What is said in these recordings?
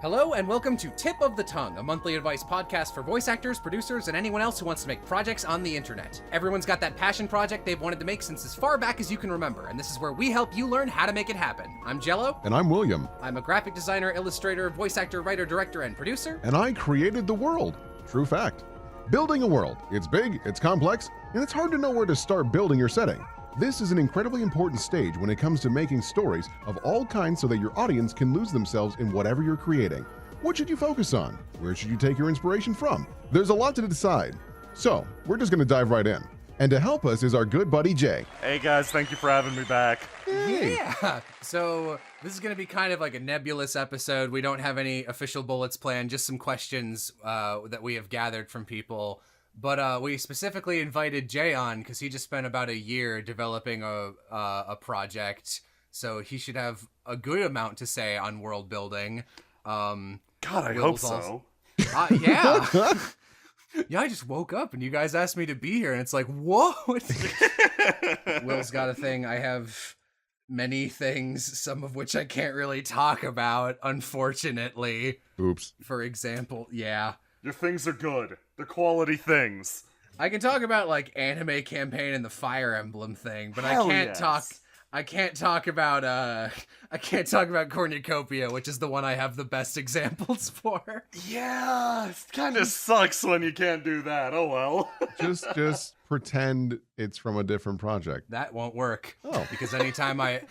Hello and welcome to Tip of the Tongue, a monthly advice podcast for voice actors, producers, and anyone else who wants to make projects on the internet. Everyone's got that passion project they've wanted to make since as far back as you can remember, and this is where we help you learn how to make it happen. I'm Jello. And I'm William. I'm a graphic designer, illustrator, voice actor, writer, director, and producer. And I created the world. True fact. Building a world. It's big, it's complex, and it's hard to know where to start building your setting. This is an incredibly important stage when it comes to making stories of all kinds so that your audience can lose themselves in whatever you're creating. What should you focus on? Where should you take your inspiration from? There's a lot to decide. So, we're just going to dive right in. And to help us is our good buddy Jay. Hey guys, thank you for having me back. Hey. Yeah, so this is going to be kind of like a nebulous episode. We don't have any official bullets planned, just some questions that we have gathered from people. But we specifically invited Jay on because he just spent about a year developing a project, so he should have a good amount to say on world building. God, I hope so. Yeah. Yeah, I just woke up and you guys asked me to be here, and it's like, whoa. Will's got a thing. I have many things, some of which I can't really talk about, unfortunately. Oops. For example, yeah. Your things are good. They're quality things. I can talk about like anime campaign and the Fire Emblem thing, but Hell I can't talk about Cornucopia, which is the one I have the best examples for. Yeah, it kind of sucks when you can't do that. Oh well. Just pretend it's from a different project. That won't work. Oh. Because anytime I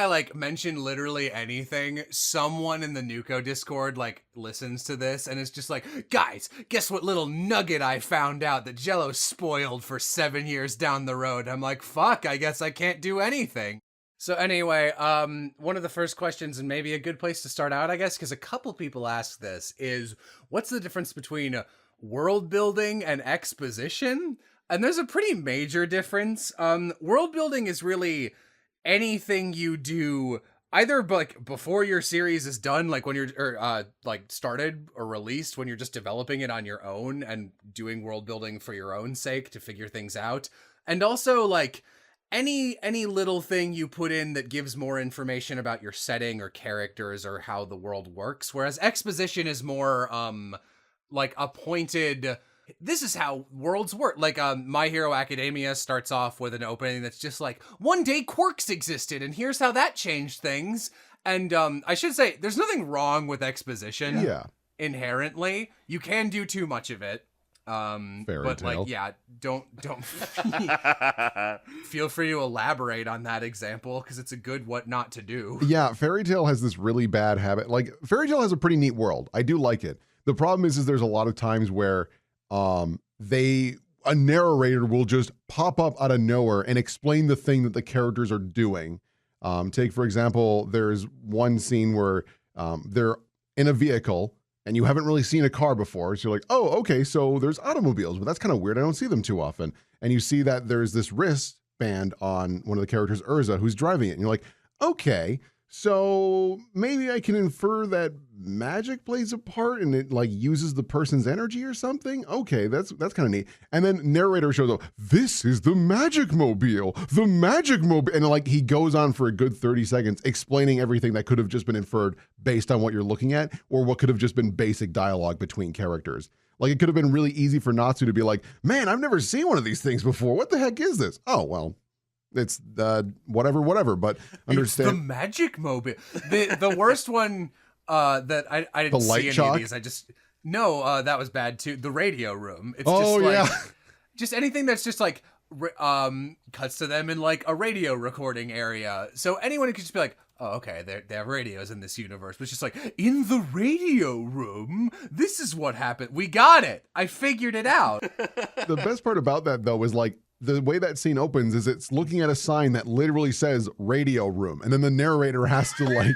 like mention literally anything, someone in the Nuko Discord like listens to this and it's just like, guys, guess what little nugget I found out that Jello spoiled for 7 years down the road. I'm like, fuck, I guess I can't do anything. So anyway, one of the first questions, and maybe a good place to start out, I guess, because a couple people ask this, is what's the difference between world building and exposition? And there's a pretty major difference. World building is really anything you do either like before your series is done, like when you're like started or released, when you're just developing it on your own and doing world building for your own sake to figure things out, and also like any little thing you put in that gives more information about your setting or characters or how the world works. Whereas exposition is more like a pointed, this is how worlds work. Like My Hero Academia starts off with an opening that's just like, one day quirks existed and here's how that changed things. And I should say there's nothing wrong with exposition. Yeah. Inherently. You can do too much of it. But tale. like, yeah, don't feel free to elaborate on that example because it's a good what not to do. Yeah, Fairy Tail has this really bad habit. Like, Fairy Tail has a pretty neat world. I do like it. The problem is there's a lot of times where a narrator will just pop up out of nowhere and explain the thing that the characters are doing. Take, for example, there's one scene where they're in a vehicle and you haven't really seen a car before. So you're like, oh, okay, so there's automobiles, but that's kind of weird. I don't see them too often. And you see that there's this wristband on one of the characters, Urza, who's driving it. And you're like, okay, so maybe I can infer that magic plays a part and it like uses the person's energy or something. Okay, that's kind of neat. And then narrator shows up, this is the magic mobile, and like he goes on for a good 30 seconds explaining everything that could have just been inferred based on what you're looking at, or what could have just been basic dialogue between characters. Like it could have been really easy for Natsu to be like, man, I've never seen one of these things before. What the heck is this? Oh, well, it's whatever, but understand. It's the magic mobile. The worst one that I didn't see any of these. That was bad too. The radio room. It's just like, just anything that's just like cuts to them in like a radio recording area. So anyone could just be like, oh, okay, they have radios in this universe. But it's just like, in the radio room, this is what happened. We got it. I figured it out. The best part about that though is like, the way that scene opens is it's looking at a sign that literally says radio room. And then the narrator has to like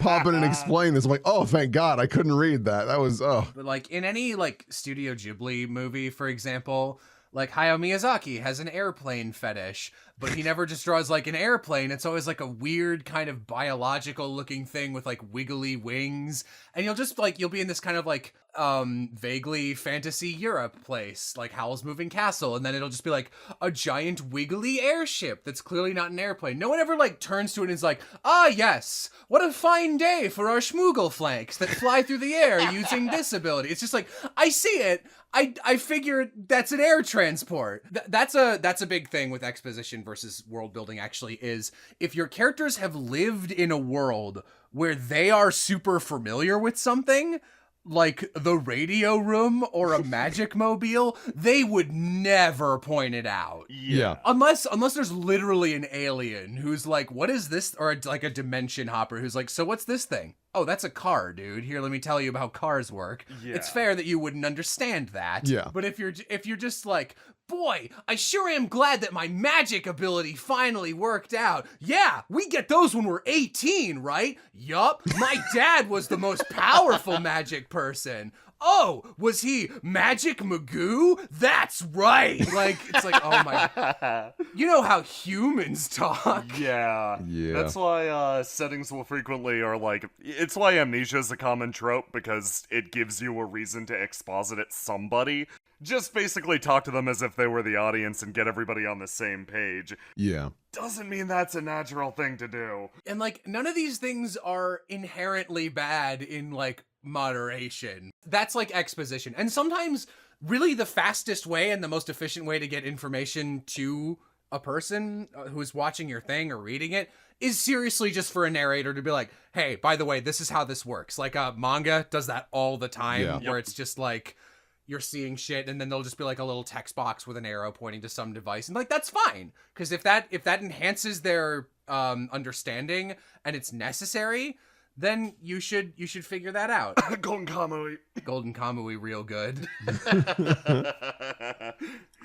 pop in and explain this. I'm like, oh, thank God I couldn't read that. That was, But like in any like Studio Ghibli movie, for example, like Hayao Miyazaki has an airplane fetish. but he never just draws like an airplane. It's always like a weird kind of biological looking thing with like wiggly wings. And you'll be in this kind of like vaguely fantasy Europe place, like Howl's Moving Castle, and then it'll just be like a giant wiggly airship that's clearly not an airplane. No one ever like turns to it and is like, ah yes, what a fine day for our schmoogle flanks that fly through the air using this ability. It's just like, I see it. I figure that's an air transport. That's a big thing with exposition versus world building, actually, is if your characters have lived in a world where they are super familiar with something, like the radio room or a magic mobile, they would never point it out. Yeah. Unless there's literally an alien who's like, what is this? Or like a dimension hopper who's like, so what's this thing? Oh, that's a car, dude. Here, let me tell you about how cars work. Yeah. It's fair that you wouldn't understand that. Yeah. But if you're just like, boy, I sure am glad that my magic ability finally worked out. Yeah, we get those when we're 18, right? Yup. My dad was the most powerful magic person. Oh, was he Magic Magoo? That's right. Like, it's like, oh my. You know how humans talk. Yeah. Yeah. That's why settings will frequently are like, it's why amnesia is a common trope, because it gives you a reason to exposit at somebody. Just basically talk to them as if they were the audience and get everybody on the same page. Yeah. Doesn't mean that's a natural thing to do. And like, none of these things are inherently bad in like moderation. That's like exposition. And sometimes really the fastest way and the most efficient way to get information to a person who's watching your thing or reading it is seriously just for a narrator to be like, hey, by the way, this is how this works. Like manga does that all the time, where it's just like, you're seeing shit, and then there'll just be like a little text box with an arrow pointing to some device, and like that's fine, because if that enhances their understanding and it's necessary, then you should figure that out. Golden Kamui real good.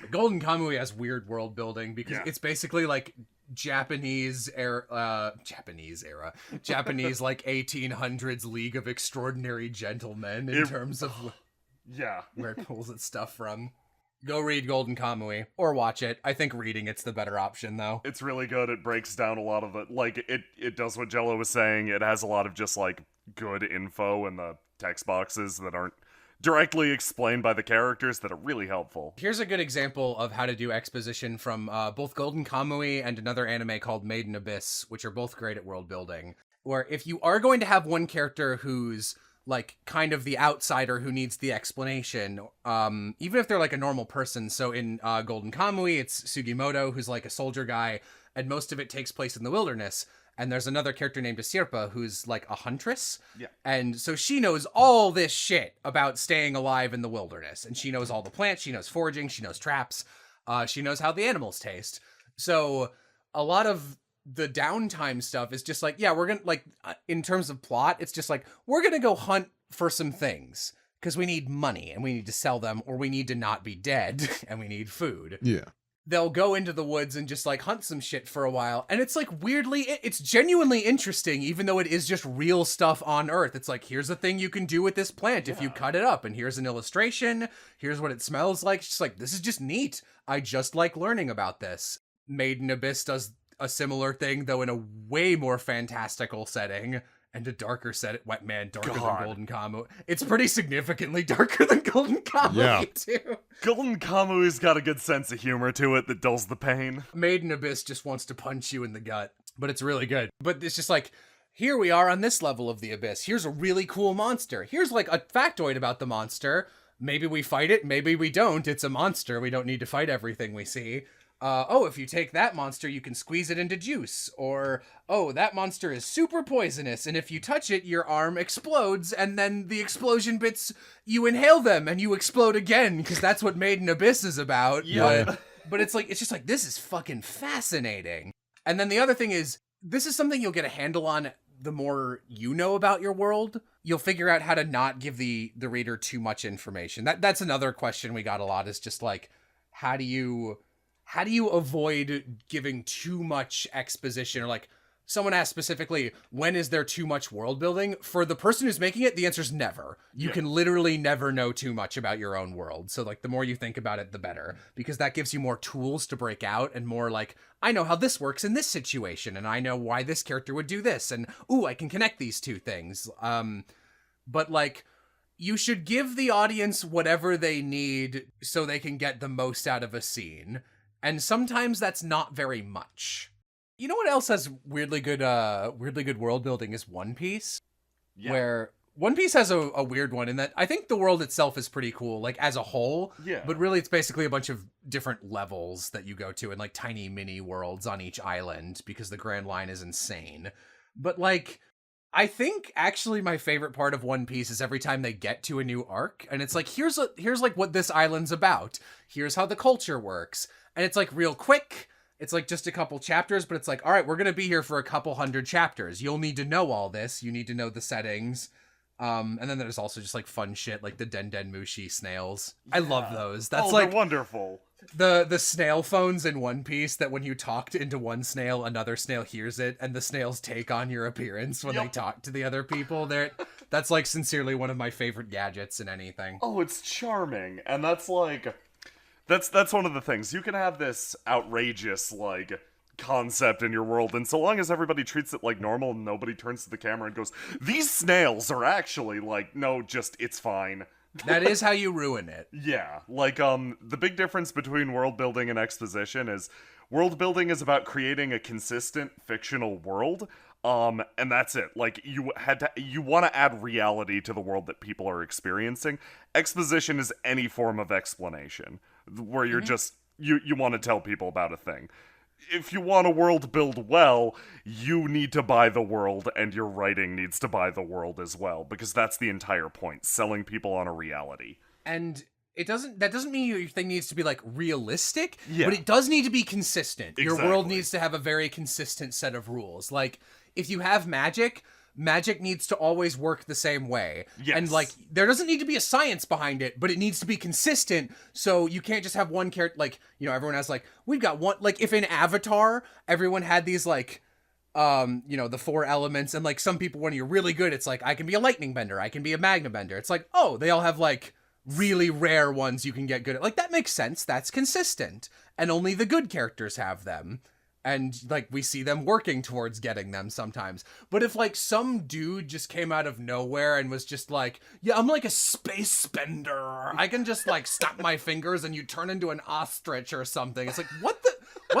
Golden Kamui has weird world building because it's basically like Japanese like 1800s League of Extraordinary Gentlemen in terms of where it pulls its stuff from. Go read Golden Kamui or watch it. I think reading it's the better option though. It's really good. It breaks down a lot of it. Like it does what Jello was saying. It has a lot of just like good info in the text boxes that aren't directly explained by the characters that are really helpful. Here's a good example of how to do exposition from both Golden Kamui and another anime called Made in Abyss, which are both great at world building. Where if you are going to have one character who's like kind of the outsider who needs the explanation, even if they're like a normal person. So in Golden Kamui, it's Sugimoto, who's like a soldier guy, and most of it takes place in the wilderness. And there's another character named Asirpa who's like a huntress. Yeah. And so she knows all this shit about staying alive in the wilderness. And she knows all the plants, she knows foraging, she knows traps, she knows how the animals taste. So a lot of the downtime stuff is just like, we're gonna like, in terms of plot, it's just like, we're gonna go hunt for some things because we need money and we need to sell them, or we need to not be dead and we need food. Yeah. They'll go into the woods and just like hunt some shit for a while. And it's like weirdly, it's genuinely interesting, even though it is just real stuff on Earth. It's like, here's a thing you can do with this plant if you cut it up, and here's an illustration. Here's what it smells like. It's just like, this is just neat. I just like learning about this. Made in Abyss does a similar thing, though in a way more fantastical setting and a darker set. Wet man, darker than Golden Kamu. It's pretty significantly darker than Golden Kamu too. Golden Kamui's got a good sense of humor to it that dulls the pain. Made in Abyss just wants to punch you in the gut, but it's really good. But it's just like, here we are on this level of the Abyss. Here's a really cool monster. Here's like a factoid about the monster. Maybe we fight it, maybe we don't. It's a monster. We don't need to fight everything we see. If you take that monster, you can squeeze it into juice. Or, that monster is super poisonous, and if you touch it, your arm explodes, and then the explosion bits, you inhale them, and you explode again, because that's what Made in Abyss is about. Yeah. But it's just like, this is fucking fascinating. And then the other thing is, this is something you'll get a handle on the more you know about your world. You'll figure out how to not give the reader too much information. That's another question we got a lot, is just like, how do you avoid giving too much exposition, or like someone asked specifically, when is there too much world building? For the person who's making it, the answer's never. You can literally never know too much about your own world. So like the more you think about it, the better, because that gives you more tools to break out and more like, I know how this works in this situation, and I know why this character would do this, and ooh, I can connect these two things. But like, you should give the audience whatever they need so they can get the most out of a scene. And sometimes that's not very much. You know what else has weirdly good world building is One Piece? Yeah. Where One Piece has a weird one in that I think the world itself is pretty cool, like as a whole. Yeah. But really it's basically a bunch of different levels that you go to and like tiny mini worlds on each island because the Grand Line is insane. But like, I think actually my favorite part of One Piece is every time they get to a new arc and it's like, here's like what this island's about. Here's how the culture works. And it's like real quick. It's like just a couple chapters, but it's like, all right, we're going to be here for a couple hundred chapters. You'll need to know all this. You need to know the settings. And then there's also just like fun shit like the Den Den Mushi snails. Yeah. I love those. That's like they're wonderful. The snail phones in One Piece that when you talk into one snail, another snail hears it, and the snails take on your appearance when they talk to the other people. That's like sincerely one of my favorite gadgets in anything. Oh, it's charming. And that's like, that's one of the things. You can have this outrageous, like, concept in your world, and so long as everybody treats it like normal and nobody turns to the camera and goes, these snails are actually, like, no, just, it's fine. That is how you ruin it. Yeah, like, the big difference between world building and exposition is world building is about creating a consistent fictional world, and that's it. Like, you want to add reality to the world that people are experiencing. Exposition is any form of explanation, where you're just, you want to tell people about a thing. If you want a world build well, you need to buy the world, and your writing needs to buy the world as well, because that's the entire point, selling people on a reality. And that doesn't mean your thing needs to be like realistic, but it does need to be consistent. Exactly. Your world needs to have a very consistent set of rules. Like, if you have magic needs to always work the same way. Yes. And like, there doesn't need to be a science behind it, but it needs to be consistent. So you can't just have one character, like, you know, everyone has like, we've got one, like if in Avatar, everyone had these like, you know, the 4 elements, and like some people, when you're really good, it's like, I can be a lightning bender, I can be a magna bender. It's like, oh, they all have like really rare ones you can get good at. Like, that makes sense. That's consistent. And only the good characters have them. And, like, we see them working towards getting them sometimes. But if, like, some dude just came out of nowhere and was just like, yeah, I'm like a space bender. I can just, like, snap my fingers and you turn into an ostrich or something. It's like, what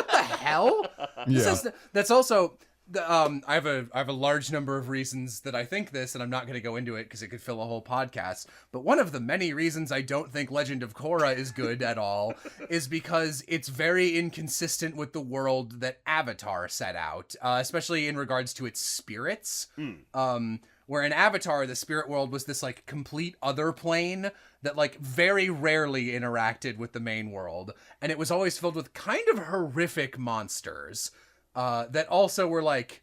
the hell? Yeah. That's also... I have a large number of reasons that I think this, and I'm not going to go into it because it could fill a whole podcast. But one of the many reasons I don't think Legend of Korra is good at all is because it's very inconsistent with the world that Avatar set out, especially in regards to its spirits. Where in Avatar, the spirit world was this like complete other plane that like very rarely interacted with the main world, and it was always filled with kind of horrific monsters. That also were like,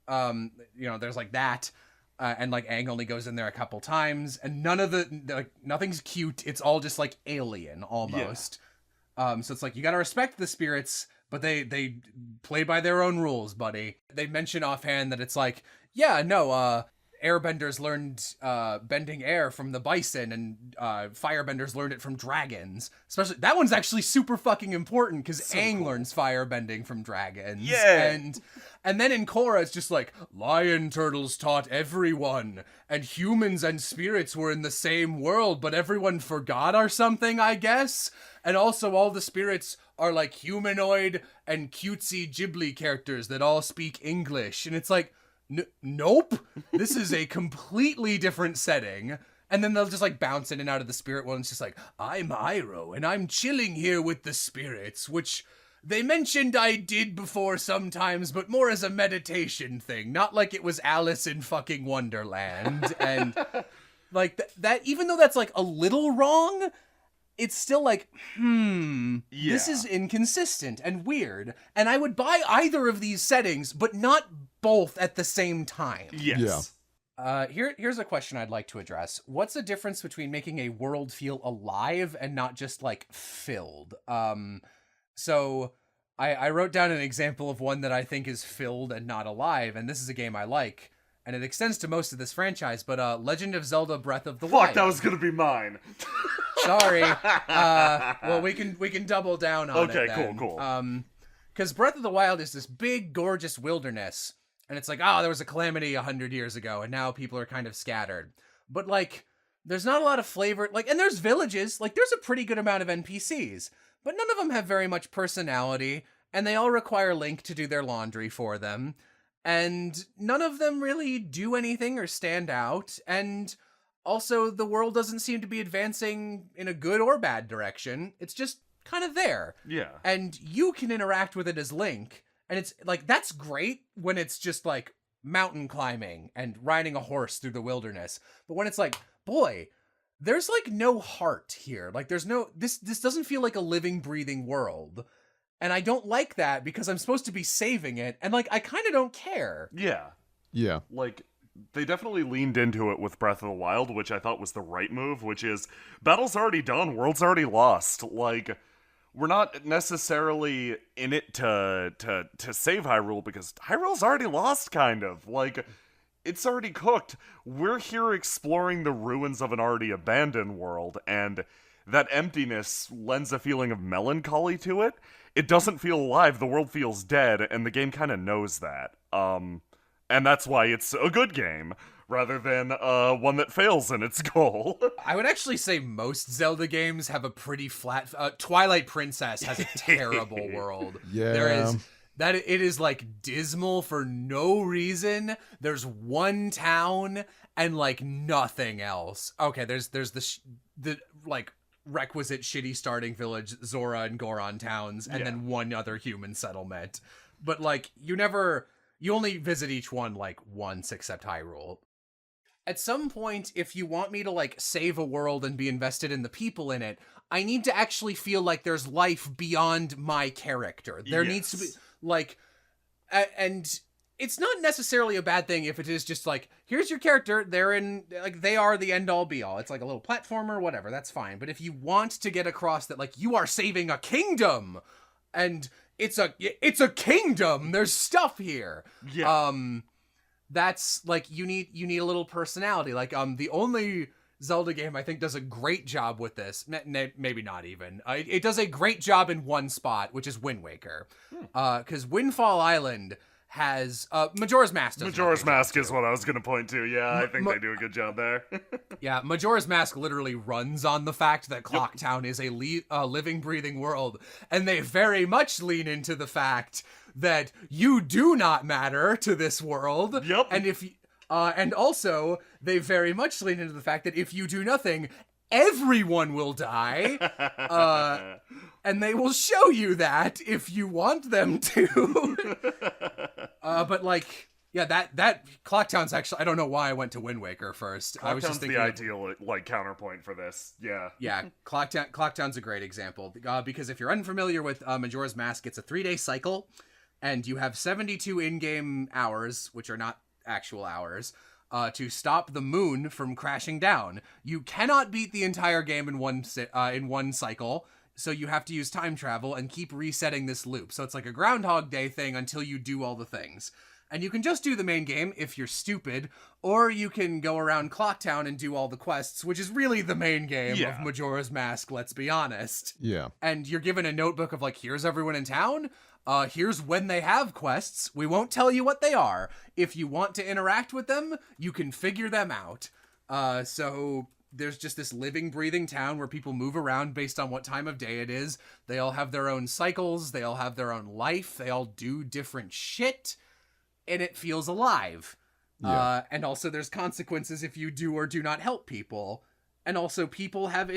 you know, there's like that, and like Aang only goes in there a couple times, and none of like, nothing's cute. It's all just like alien almost. Yeah. So it's like, you gotta respect the spirits, but they play by their own rules, buddy. They mention offhand that it's like, yeah, no, airbenders learned bending air from the bison, and firebenders learned it from dragons. Especially, that one's actually super fucking important, because Aang learns firebending from dragons. Yeah! And then in Korra, it's just like, lion turtles taught everyone, and humans and spirits were in the same world, but everyone forgot or something, I guess? And also all the spirits are like humanoid and cutesy Ghibli characters that all speak English. And it's like, nope, this is a completely different setting. And then they'll just like bounce in and out of the spirit world, and it's just like, I'm Iroh, and I'm chilling here with the spirits, which they mentioned I did before sometimes, but more as a meditation thing, not like it was Alice in fucking Wonderland. And like that, even though that's like a little wrong, it's still like, this is inconsistent and weird. And I would buy either of these settings, but not both at the same time. Yes. Yeah. Here's a question I'd like to address. What's the difference between making a world feel alive and not just like filled? So I wrote down an example of one that I think is filled and not alive, and this is a game I like, and it extends to most of this franchise, but Legend of Zelda Breath of the Wild. Fuck, that was gonna be mine. Sorry. Well, we can double down on it. Okay, cool. Because Breath of the Wild is this big, gorgeous wilderness, and it's like, there was a calamity 100 years ago, and now people are kind of scattered. But, like, there's not a lot of flavor. Like, and there's villages. Like, there's a pretty good amount of NPCs, but none of them have very much personality, and they all require Link to do their laundry for them, and none of them really do anything or stand out, and also the world doesn't seem to be advancing in a good or bad direction. It's just kind of there. Yeah. And you can interact with it as Link, and it's like, that's great when it's just like mountain climbing and riding a horse through the wilderness. But when it's like, boy, there's like no heart here. Like there's no, this doesn't feel like a living, breathing world. And I don't like that because I'm supposed to be saving it. And like, I kind of don't care. Yeah. Yeah. Like, they definitely leaned into it with Breath of the Wild, which I thought was the right move, which is, battle's already done, world's already lost. Like, we're not necessarily in it to save Hyrule, because Hyrule's already lost, kind of. Like, it's already cooked. We're here exploring the ruins of an already abandoned world, and that emptiness lends a feeling of melancholy to it. It doesn't feel alive, the world feels dead, and the game kind of knows that. And that's why it's a good game, rather than one that fails in its goal. I would actually say most Zelda games have a pretty flat... Twilight Princess has a terrible world. Yeah. There is... That it is like dismal for no reason. There's one town and like nothing else. Okay, there's the like requisite shitty starting village, Zora and Goron towns, and then one other human settlement. But like you only visit each one like once, except Hyrule. At some point, if you want me to like save a world and be invested in the people in it, I need to actually feel like there's life beyond my character. There needs to be like, and it's not necessarily a bad thing if it is just like, here's your character, they are the end all be all. It's like a little platformer, whatever, that's fine. But if you want to get across that like you are saving a kingdom, and it's a kingdom, there's stuff here. Yeah. That's like, you need a little personality. Like, the only Zelda game I think does a great job with this, maybe not even, it does a great job in one spot, which is Wind Waker. Because Windfall Island has, Majora's Mask does Majora's Mask is what I was going to point to. Yeah, I think they do a good job there. Yeah, Majora's Mask literally runs on the fact that Clocktown is a living, breathing world, and they very much lean into the fact that you do not matter to this world. Yep. And and also, they very much lean into the fact that if you do nothing, everyone will die. And they will show you that if you want them to. But like, yeah, that Clocktown's actually, I don't know why I went to Wind Waker first. I was just thinking the ideal like counterpoint for this. Yeah. Yeah, Clocktown's a great example, because if you're unfamiliar with Majora's Mask, it's a 3-day cycle, and you have 72 in-game hours, which are not actual hours, to stop the moon from crashing down. You cannot beat the entire game in one cycle, so you have to use time travel and keep resetting this loop. So it's like a Groundhog Day thing until you do all the things. And you can just do the main game if you're stupid, or you can go around Clocktown and do all the quests, which is really the main game of Majora's Mask, let's be honest. Yeah. And you're given a notebook of like, here's everyone in town, here's when they have quests, we won't tell you what they are. If you want to interact with them, you can figure them out. So there's just this living, breathing town where people move around based on what time of day it is. They all have their own cycles, they all have their own life, they all do different shit. And it feels alive. Yeah. And also there's consequences if you do or do not help people. And also people have,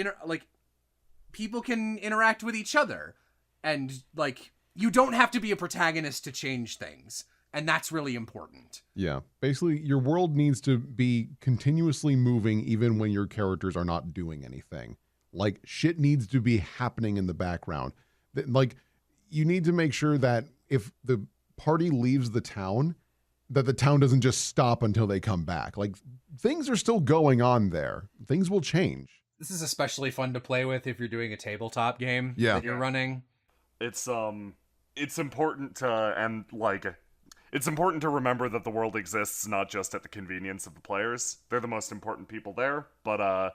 people can interact with each other. And, like, you don't have to be a protagonist to change things. And that's really important. Yeah. Basically, your world needs to be continuously moving even when your characters are not doing anything. Like, shit needs to be happening in the background. Like, you need to make sure that if the party leaves the town, that the town doesn't just stop until they come back. Like, things are still going on there. Things will change. This is especially fun to play with if you're doing a tabletop game that you're running. It's it's important to, and like, it's important to remember that the world exists not just at the convenience of the players. They're the most important people there, but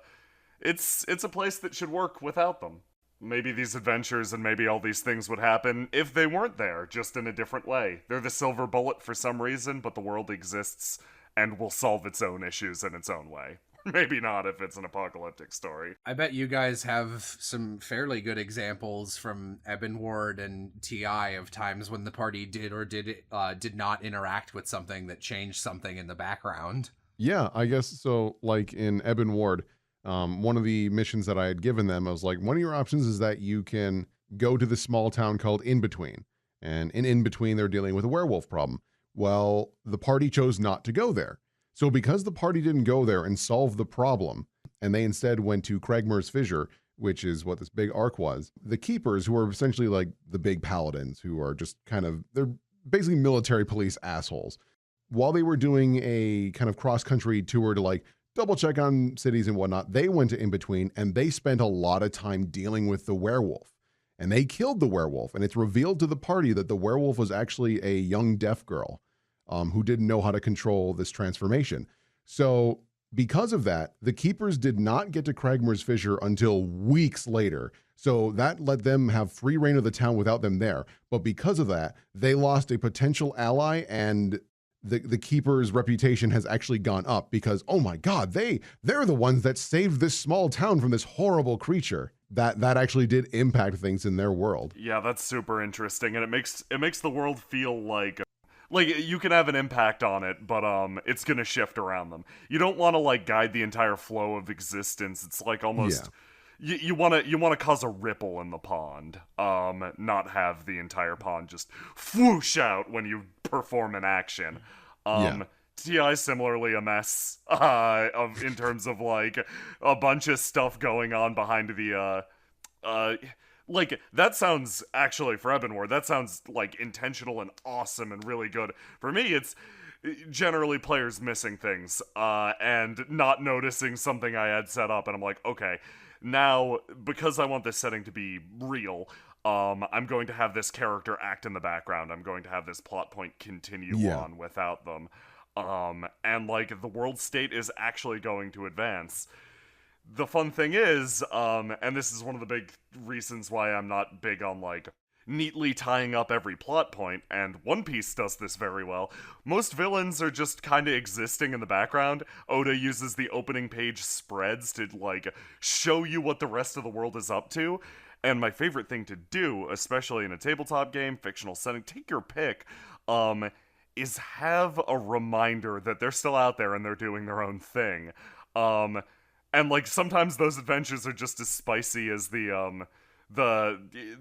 it's a place that should work without them. Maybe these adventures and maybe all these things would happen if they weren't there, just in a different way. They're the silver bullet for some reason, but the world exists and will solve its own issues in its own way. Maybe not if it's an apocalyptic story. I bet you guys have some fairly good examples from Eben Ward and TI of times when the party did or did not interact with something that changed something in the background. Yeah, I guess so. Like in Eben Ward, one of the missions that I had given them, I was like, one of your options is that you can go to this small town called In Between. And in Between, they're dealing with a werewolf problem. Well, the party chose not to go there. So because the party didn't go there and solve the problem, and they instead went to Cragmer's Fissure, which is what this big arc was, the Keepers, who are essentially like the big paladins, who are just kind of, they're basically military police assholes. While they were doing a kind of cross-country tour to like double check on cities and whatnot, they went to In Between and they spent a lot of time dealing with the werewolf. And they killed the werewolf, and it's revealed to the party that the werewolf was actually a young deaf girl who didn't know how to control this transformation. So because of that, the Keepers did not get to Cragmer's Fissure until weeks later. So that let them have free reign of the town without them there. But because of that, they lost a potential ally, and the Keeper's reputation has actually gone up because, oh my God, they're the ones that saved this small town from this horrible creature. That actually did impact things in their world. Yeah, that's super interesting, and it makes the world feel like you can have an impact on it, but it's gonna shift around them. You don't want to like guide the entire flow of existence. It's like almost you want to cause a ripple in the pond, not have the entire pond just whoosh out when you perform an action. TI similarly a mess in terms of like a bunch of stuff going on behind the like, that sounds, actually, for Eben Ward, that sounds, like, intentional and awesome and really good. For me, it's generally players missing things, and not noticing something I had set up, and I'm like, okay, now, because I want this setting to be real, I'm going to have this character act in the background, I'm going to have this plot point continue on without them, and, like, the world state is actually going to advance. The fun thing is, and this is one of the big reasons why I'm not big on, like, neatly tying up every plot point, and One Piece does this very well. Most villains are just kinda existing in the background. Oda uses the opening page spreads to, like, show you what the rest of the world is up to, and my favorite thing to do, especially in a tabletop game, fictional setting, take your pick, is have a reminder that they're still out there and they're doing their own thing. And, like, sometimes those adventures are just as spicy as the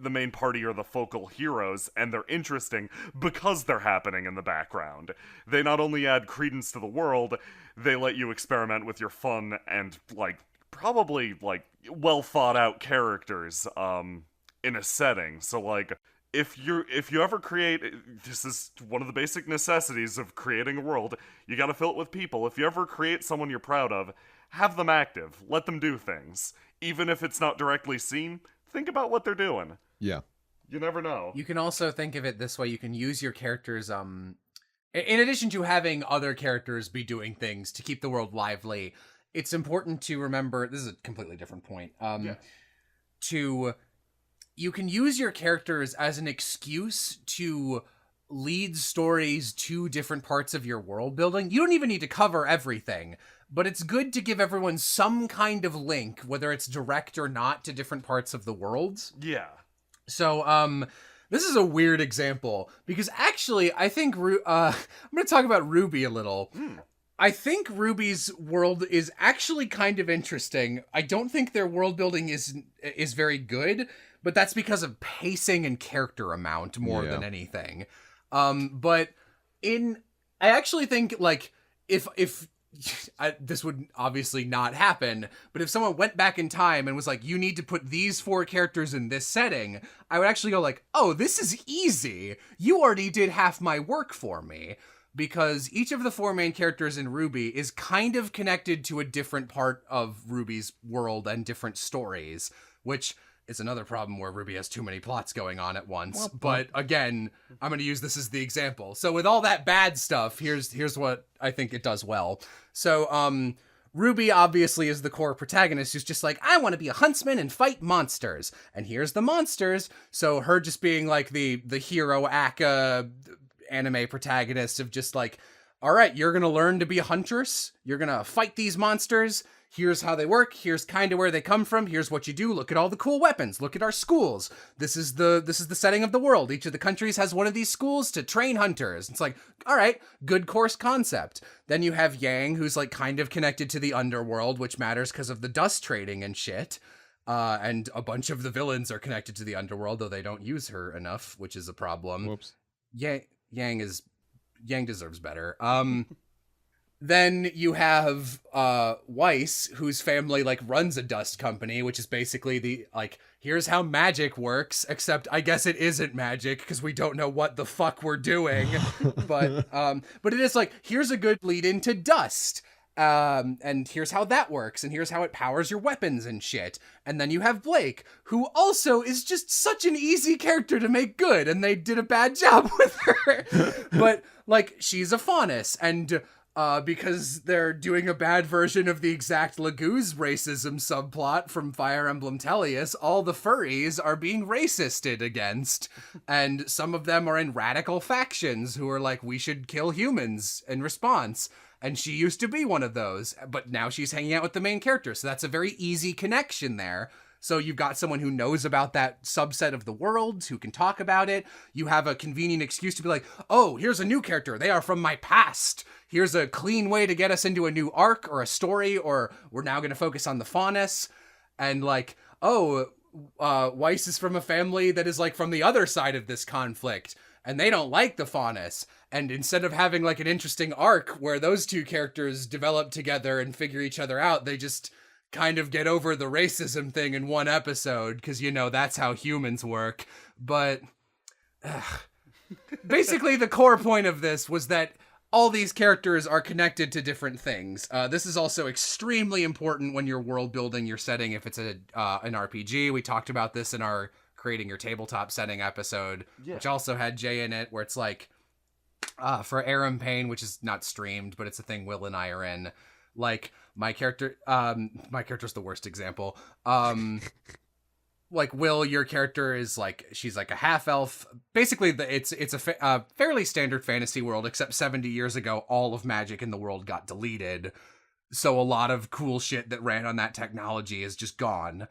main party or the focal heroes, and they're interesting because they're happening in the background. They not only add credence to the world, they let you experiment with your fun and, like, probably, like, well-thought-out characters, in a setting. So, like, if you ever create, this is one of the basic necessities of creating a world, you gotta fill it with people. If you ever create someone you're proud of, have them active. Let them do things. Even if it's not directly seen, think about what they're doing. Yeah. You never know. You can also think of it this way. You can use your characters, in addition to having other characters be doing things to keep the world lively, it's important to remember, this is a completely different point, you can use your characters as an excuse to lead stories to different parts of your world building. You don't even need to cover everything, but it's good to give everyone some kind of link, whether it's direct or not, to different parts of the world. Yeah. So, this is a weird example, because actually, I think, I'm going to talk about Ruby a little. I think Ruby's world is actually kind of interesting. I don't think their world building is very good, but that's because of pacing and character amount more than anything. But I actually think, like, if this would obviously not happen, but if someone went back in time and was like, you need to put these 4 characters in this setting, I would actually go like, oh, this is easy. You already did half my work for me. Because each of the 4 main characters in Ruby is kind of connected to a different part of Ruby's world and different stories, which is another problem where RWBY has too many plots going on at once. Well, but again, I'm going to use this as the example. So with all that bad stuff, here's what I think it does well. So Ruby obviously is the core protagonist who's just like, I want to be a huntsman and fight monsters. And here's the monsters. So her just being like the hero aka anime protagonist of just like, all right, you're going to learn to be a huntress. You're going to fight these monsters. Here's how they work. Here's kind of where they come from. Here's what you do. Look at all the cool weapons. Look at our schools. This is the setting of the world. Each of the countries has one of these schools to train hunters. It's like, all right, good course concept. Then you have Yang, who's like kind of connected to the underworld, which matters because of the dust trading and shit. And a bunch of the villains are connected to the underworld, though they don't use her enough, which is a problem. Whoops. Yang deserves better. Then you have Weiss, whose family like runs a dust company, which is basically the like, here's how magic works, except I guess it isn't magic because we don't know what the fuck we're doing. but it is like, here's a good lead into dust. And here's how that works, and here's how it powers your weapons and shit. And then you have Blake, who also is just such an easy character to make good, and they did a bad job with her. But like, she's a faunus, and because they're doing a bad version of the exact Laguz racism subplot from Fire Emblem Tellius, all the furries are being racisted against. And some of them are in radical factions who are like, we should kill humans in response. And she used to be one of those, but now she's hanging out with the main character. So that's a very easy connection there. So you've got someone who knows about that subset of the world, who can talk about it. You have a convenient excuse to be like, oh, here's a new character. They are from my past. Here's a clean way to get us into a new arc or a story, or we're now going to focus on the faunus. And like, oh, Weiss is from a family that is like from the other side of this conflict, and they don't like the faunus. And instead of having like an interesting arc where those two characters develop together and figure each other out, they just kind of get over the racism thing in one episode, because, you know, that's how humans work. But basically the core point of this was that all these characters are connected to different things. This is also extremely important when you're world building your setting. If it's an RPG, we talked about this in our creating your tabletop setting episode, which also had Jay in it, where it's like, for Aram Payne, which is not streamed, but it's a thing Will and I are in. Like, my character's the worst example. Like, Will, your character is like, she's like a half elf. Basically, it's a fairly standard fantasy world, except 70 years ago, all of magic in the world got deleted. So a lot of cool shit that ran on that technology is just gone.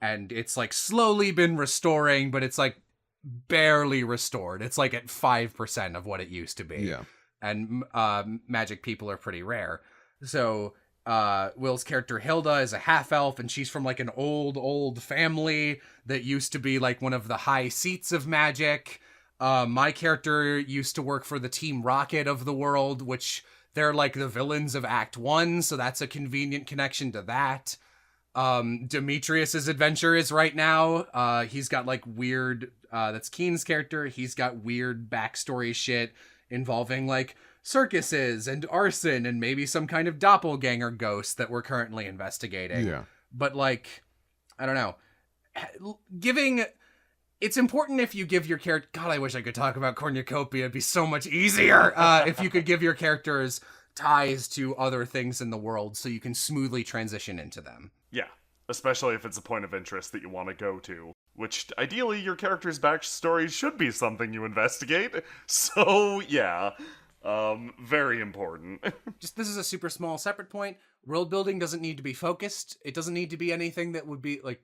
And it's like slowly been restoring, but it's like barely restored. It's like at 5% of what it used to be. Yeah. And magic people are pretty rare. So Will's character Hilda is a half-elf, and she's from like an old family that used to be like one of the high seats of magic. My character used to work for the Team Rocket of the world, which they're like the villains of Act 1, so that's a convenient connection to that. Demetrius's adventure is right now. He's got like weird, that's Keen's character. He's got weird backstory shit involving like circuses and arson and maybe some kind of doppelganger ghost that we're currently investigating. Yeah. But like, I don't know, it's important if you give your character, God, I wish I could talk about Cornucopia. It'd be so much easier if you could give your characters ties to other things in the world so you can smoothly transition into them. Yeah, especially if it's a point of interest that you want to go to, which ideally your character's backstory should be something you investigate. So, yeah, very important. Just, this is a super small separate point. World building doesn't need to be focused. It doesn't need to be anything that would be like,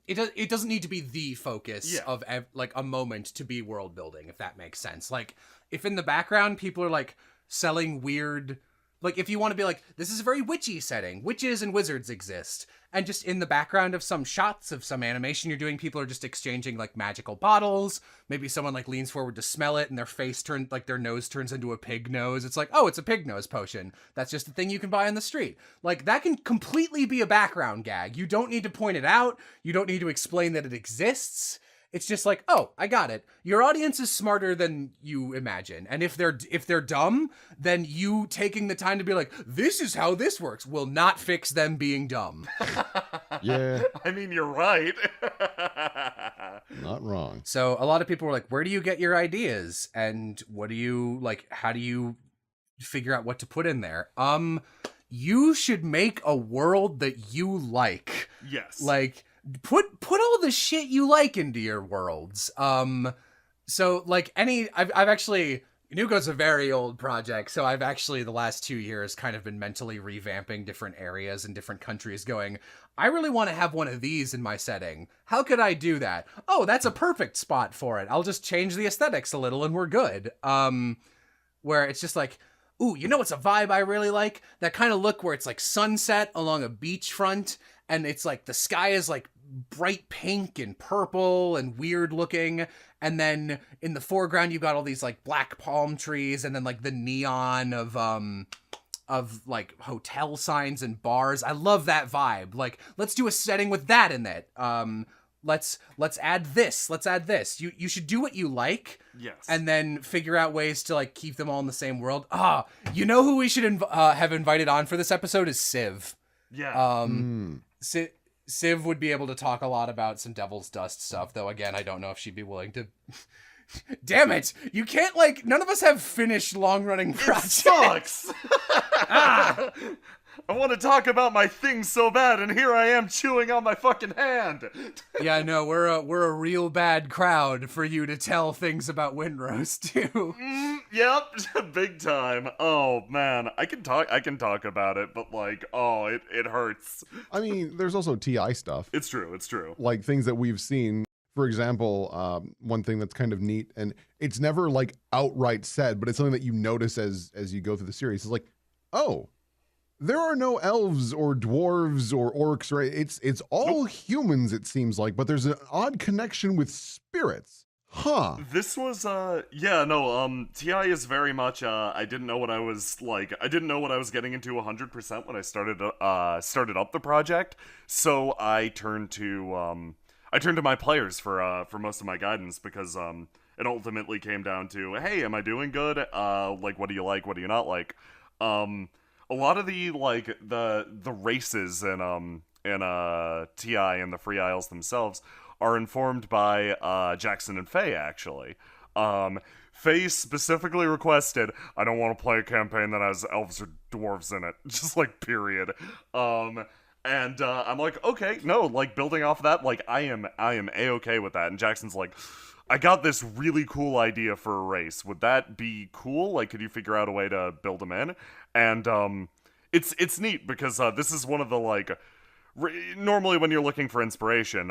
it doesn't need to be the focus of like a moment to be world building, if that makes sense. Like, if in the background people are like selling weird, like if you want to be like, this is a very witchy setting, witches and wizards exist, and just in the background of some shots of some animation you're doing, people are just exchanging like magical bottles. Maybe someone like leans forward to smell it and their face turns, like their nose turns into a pig nose. It's like, oh, it's a pig nose potion. That's just a thing you can buy on the street. Like, that can completely be a background gag. You don't need to point it out. You don't need to explain that it exists. It's just like, oh, I got it. Your audience is smarter than you imagine. And if they're dumb, then you taking the time to be like, this is how this works, will not fix them being dumb. Yeah. I mean, you're right. Not wrong. So a lot of people were like, where do you get your ideas? And what do you like, how do you figure out what to put in there? You should make a world that you like. Yes. Like, put all the shit you like into your worlds. So like I've actually, Nuko's a very old project, so I've actually the last 2 years kind of been mentally revamping different areas and different countries going, I really want to have one of these in my setting. How could I do that? Oh, that's a perfect spot for it. I'll just change the aesthetics a little and we're good. Where it's just like, ooh, you know what's a vibe I really like? That kind of look where it's like sunset along a beachfront and it's like the sky is like bright pink and purple and weird looking, and then in the foreground you've got all these like black palm trees and then like the neon of like hotel signs and bars. I love that vibe. Like, let's do a setting with that in it. Let's add this. Let's add this. You should do what you like. Yes. And then figure out ways to like keep them all in the same world. You know who we should have invited on for this episode is Civ. Yeah. Civ would be able to talk a lot about some Devil's Dust stuff, though again, I don't know if she'd be willing to. Damn it! You can't, like, none of us have finished long-running projects. Sucks. I want to talk about my thing so bad, and here I am chewing on my fucking hand. Yeah, I know, we're a real bad crowd for you to tell things about Windrose too. Yep, big time. Oh man, I can talk about it, but like, oh, it hurts. I mean, there's also TI stuff. It's true. Like things that we've seen. For example, one thing that's kind of neat, and it's never like outright said, but it's something that you notice as you go through the series. It's like, oh, there are no elves or dwarves or orcs, right? It's all humans, it seems like, but there's an odd connection with spirits. Huh. This was, TI is very much, I didn't know what I was getting into 100% when I started up the project, so I turned to my players for most of my guidance, because, it ultimately came down to, hey, am I doing good? Like, what do you like? What do you not like? A lot of the, like, the races in TI and the Free Isles themselves are informed by Jackson and Faye, actually. Faye specifically requested, I don't want to play a campaign that has elves or dwarves in it. Just, like, period. And I'm like, okay, no, like, building off of that, like, I am A-okay with that. And Jackson's like, I got this really cool idea for a race. Would that be cool? Like, could you figure out a way to build them in? And, it's neat, because, this is one of the, like, normally when you're looking for inspiration,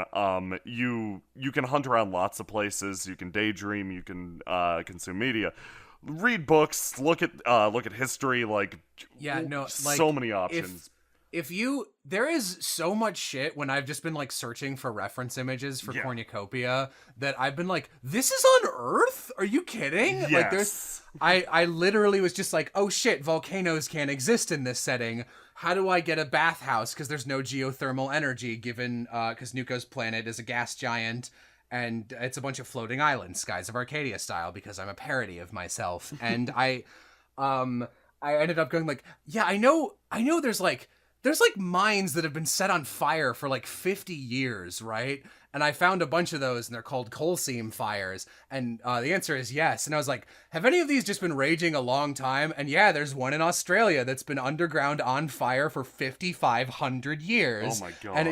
you can hunt around lots of places, you can daydream, you can, consume media, read books, look at history, like, so many options. There is so much shit when I've just been like searching for reference images for Cornucopia that I've been like, this is on Earth? Are you kidding? Yes. Like I literally was just like, oh shit, volcanoes can't exist in this setting. How do I get a bathhouse? Because there's no geothermal energy given, because Nuko's planet is a gas giant and it's a bunch of floating islands, Skies of Arcadia style, because I'm a parody of myself. And I ended up going like, yeah, I know there's like mines that have been set on fire for like 50 years, right? And I found a bunch of those, and they're called coal seam fires. And the answer is yes. And I was like, have any of these just been raging a long time? And yeah, there's one in Australia that's been underground on fire for 5,500 years. Oh my god. And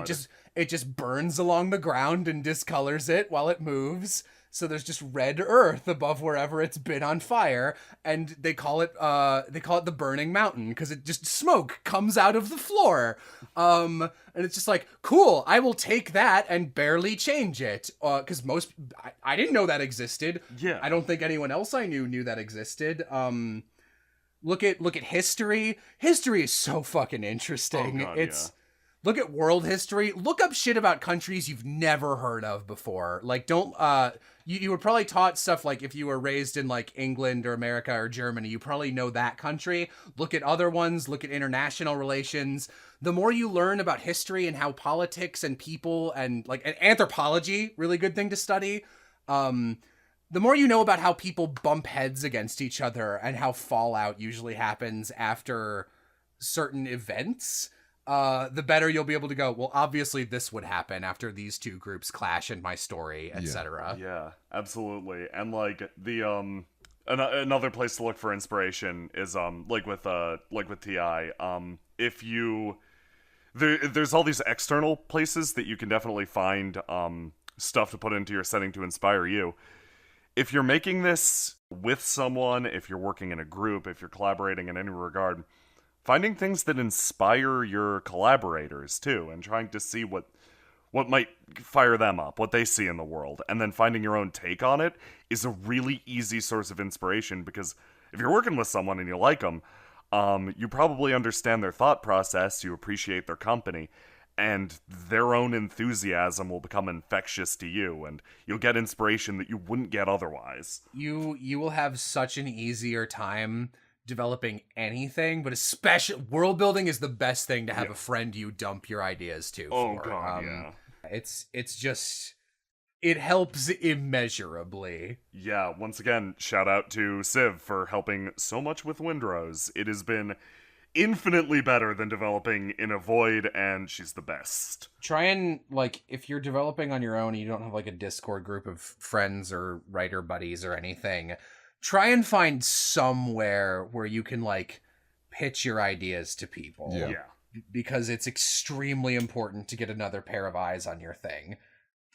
it just burns along the ground and discolors it while it moves. So there's just red earth above wherever it's been on fire, and they call it the Burning Mountain because it just smoke comes out of the floor. And it's just like, cool, I will take that and barely change it. Because I didn't know that existed. Yeah. I don't think anyone else I knew that existed. Look at history. History is so fucking interesting. Oh god, Look at world history. Look up shit about countries you've never heard of before. Like, don't, you were probably taught stuff like if you were raised in like England or America or Germany, you probably know that country. Look at other ones, look at international relations. The more you learn about history and how politics and people and like anthropology, really good thing to study. The more you know about how people bump heads against each other and how fallout usually happens after certain events. the better you'll be able to go, well, obviously this would happen after these two groups clash in my story, etc. Yeah, absolutely. And like another place to look for inspiration is like with TI. If you there's all these external places that you can definitely find stuff to put into your setting to inspire you. If you're making this with someone, if you're working in a group, if you're collaborating in any regard, finding things that inspire your collaborators too, and trying to see what might fire them up, what they see in the world, and then finding your own take on it is a really easy source of inspiration, because if you're working with someone and you like them, you probably understand their thought process, you appreciate their company, and their own enthusiasm will become infectious to you, and you'll get inspiration that you wouldn't get otherwise. You will have such an easier time developing anything, but especially world building is the best thing to have a friend you dump your ideas to. Oh god, yeah. It's just, it helps immeasurably. Yeah, once again, shout out to Civ for helping so much with Windrose. It has been infinitely better than developing in a void, and she's the best. Try and, like, if you're developing on your own and you don't have like a Discord group of friends or writer buddies or anything, try and find somewhere where you can like pitch your ideas to people. Yeah. Because it's extremely important to get another pair of eyes on your thing.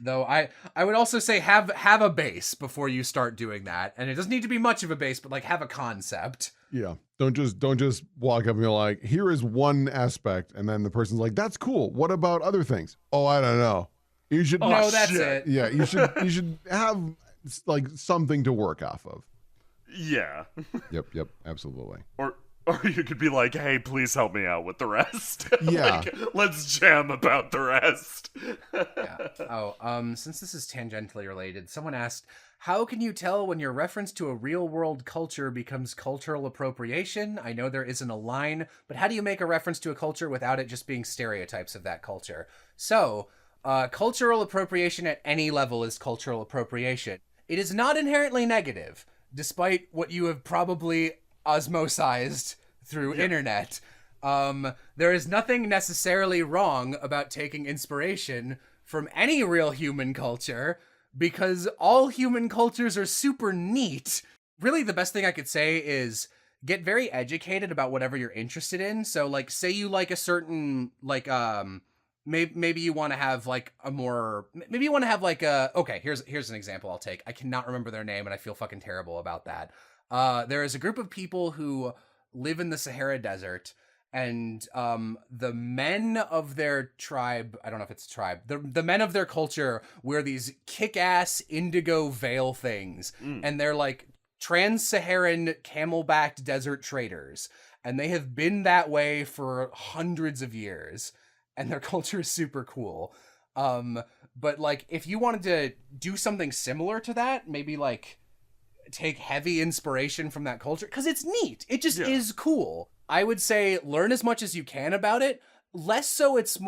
Though I would also say have a base before you start doing that. And it doesn't need to be much of a base, but like have a concept. Yeah. Don't just walk up and be like, here is one aspect, and then the person's like, that's cool. What about other things? Oh, I don't know. You should no, that's it. Yeah, you should have like something to work off of. Yeah. Yep, absolutely. Or you could be like, hey, please help me out with the rest. Yeah. Like, let's jam about the rest. Yeah. Oh, since this is tangentially related, someone asked, how can you tell when your reference to a real-world culture becomes cultural appropriation? I know there isn't a line, but how do you make a reference to a culture without it just being stereotypes of that culture? So, cultural appropriation at any level is cultural appropriation. It is not inherently negative, despite what you have probably osmosized through internet. There is nothing necessarily wrong about taking inspiration from any real human culture, because all human cultures are super neat. Really, the best thing I could say is get very educated about whatever you're interested in. So, like, say you like a certain, like, maybe you want to have, like, okay, here's an example I'll take. I cannot remember their name, and I feel fucking terrible about that. There is a group of people who live in the Sahara Desert, and the men of their tribe, I don't know if it's a tribe, the men of their culture wear these kick-ass indigo veil things, and they're like trans-Saharan camel-backed desert traders, and they have been that way for hundreds of years, and their culture is super cool. But like, if you wanted to do something similar to that, maybe like take heavy inspiration from that culture, because it's neat. It just is cool. I would say learn as much as you can about it. Less so it's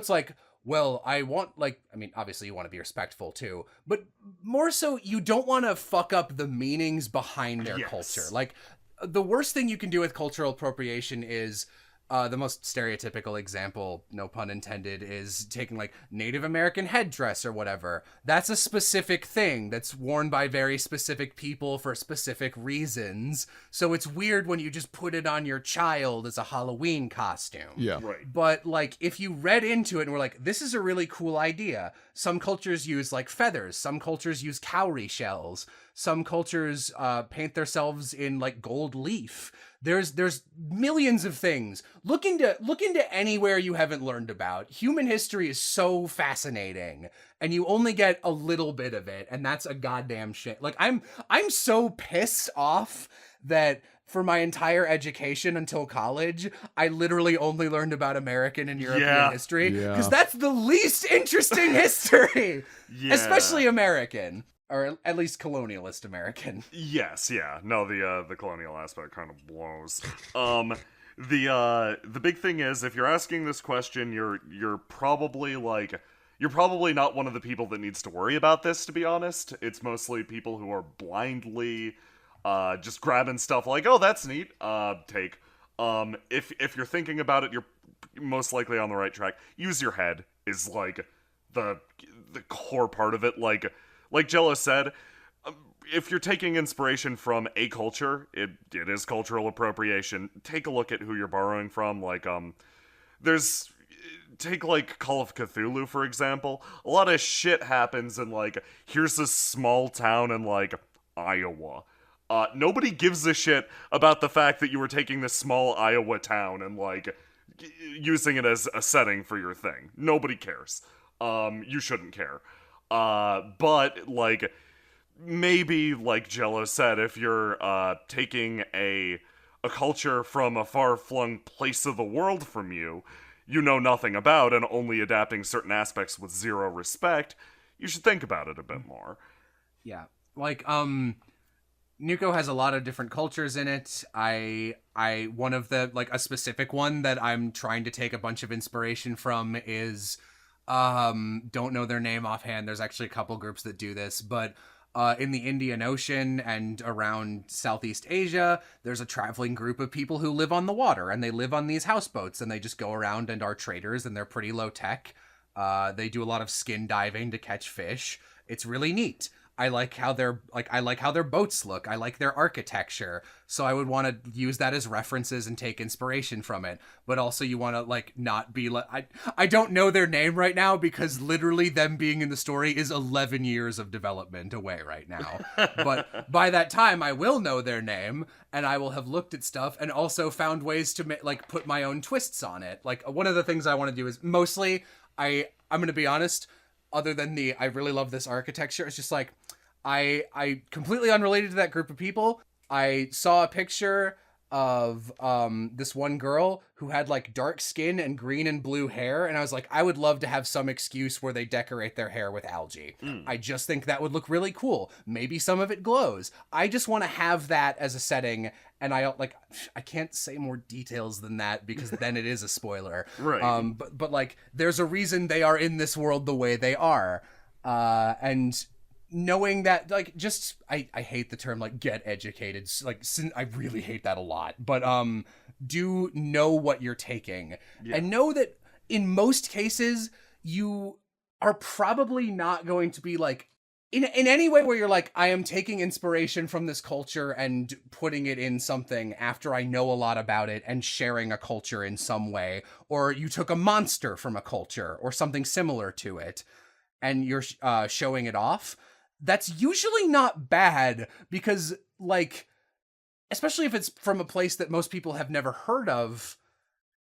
like, well, I want, like, I mean, obviously you want to be respectful too, but more so you don't want to fuck up the meanings behind their culture. Like, the worst thing you can do with cultural appropriation is the most stereotypical example, no pun intended, is taking like Native American headdress or whatever. That's a specific thing that's worn by very specific people for specific reasons. So it's weird when you just put it on your child as a Halloween costume. Yeah. Right. But like, if you read into it and were like, this is a really cool idea. Some cultures use like feathers. Some cultures use cowrie shells. Some cultures paint themselves in like gold leaf. There's millions of things. Look into anywhere you haven't learned about. Human history is so fascinating, and you only get a little bit of it, and that's a goddamn shit. Like, I'm so pissed off that for my entire education until college, I literally only learned about American and European history, because that's the least interesting history, especially American. Or at least colonialist American. Yes, yeah. No, the colonial aspect kind of blows. The big thing is, if you're asking this question, you're probably not one of the people that needs to worry about this, to be honest. It's mostly people who are blindly just grabbing stuff like, oh, that's neat, take. If you're thinking about it, you're most likely on the right track. Use your head is like the core part of it. Like Jello said, if you're taking inspiration from a culture, it is cultural appropriation. Take a look at who you're borrowing from. Like, take like Call of Cthulhu, for example. A lot of shit happens in like, here's this small town in like Iowa. Nobody gives a shit about the fact that you were taking this small Iowa town and like using it as a setting for your thing. Nobody cares. You shouldn't care. But like, maybe like Jello said, if you're taking a culture from a far-flung place of the world from you know nothing about, and only adapting certain aspects with zero respect, you should think about it a bit more. Yeah. Like, Nuko has a lot of different cultures in it. One of the, like, a specific one that I'm trying to take a bunch of inspiration from is, don't know their name offhand. There's actually a couple groups that do this, but in the Indian Ocean and around Southeast Asia, there's a traveling group of people who live on the water, and they live on these houseboats, and they just go around and are traders, and they're pretty low tech. They do a lot of skin diving to catch fish. It's really neat. I like how their boats look. I like their architecture. So I would want to use that as references and take inspiration from it. But also you want to like not be like, I don't know their name right now because literally them being in the story is 11 years of development away right now. But by that time I will know their name and I will have looked at stuff and also found ways to like put my own twists on it. Like one of the things I want to do is mostly I'm going to be honest, other than I really love this architecture. It's just like, I completely unrelated to that group of people. I saw a picture of this one girl who had like dark skin and green and blue hair. And I was like, I would love to have some excuse where they decorate their hair with algae. I just think that would look really cool. Maybe some of it glows. I just want to have that as a setting. And I can't say more details than that because then it is a spoiler. Right. But like, there's a reason they are in this world the way they are. And knowing that, like, just, I hate the term, like, get educated. Like, I really hate that a lot. But, do know what you're taking. Yeah. And know that in most cases, you are probably not going to be, like, in any way where you're like, I am taking inspiration from this culture and putting it in something after I know a lot about it and sharing a culture in some way. Or you took a monster from a culture or something similar to it and you're showing it off. That's usually not bad because, like, especially if it's from a place that most people have never heard of,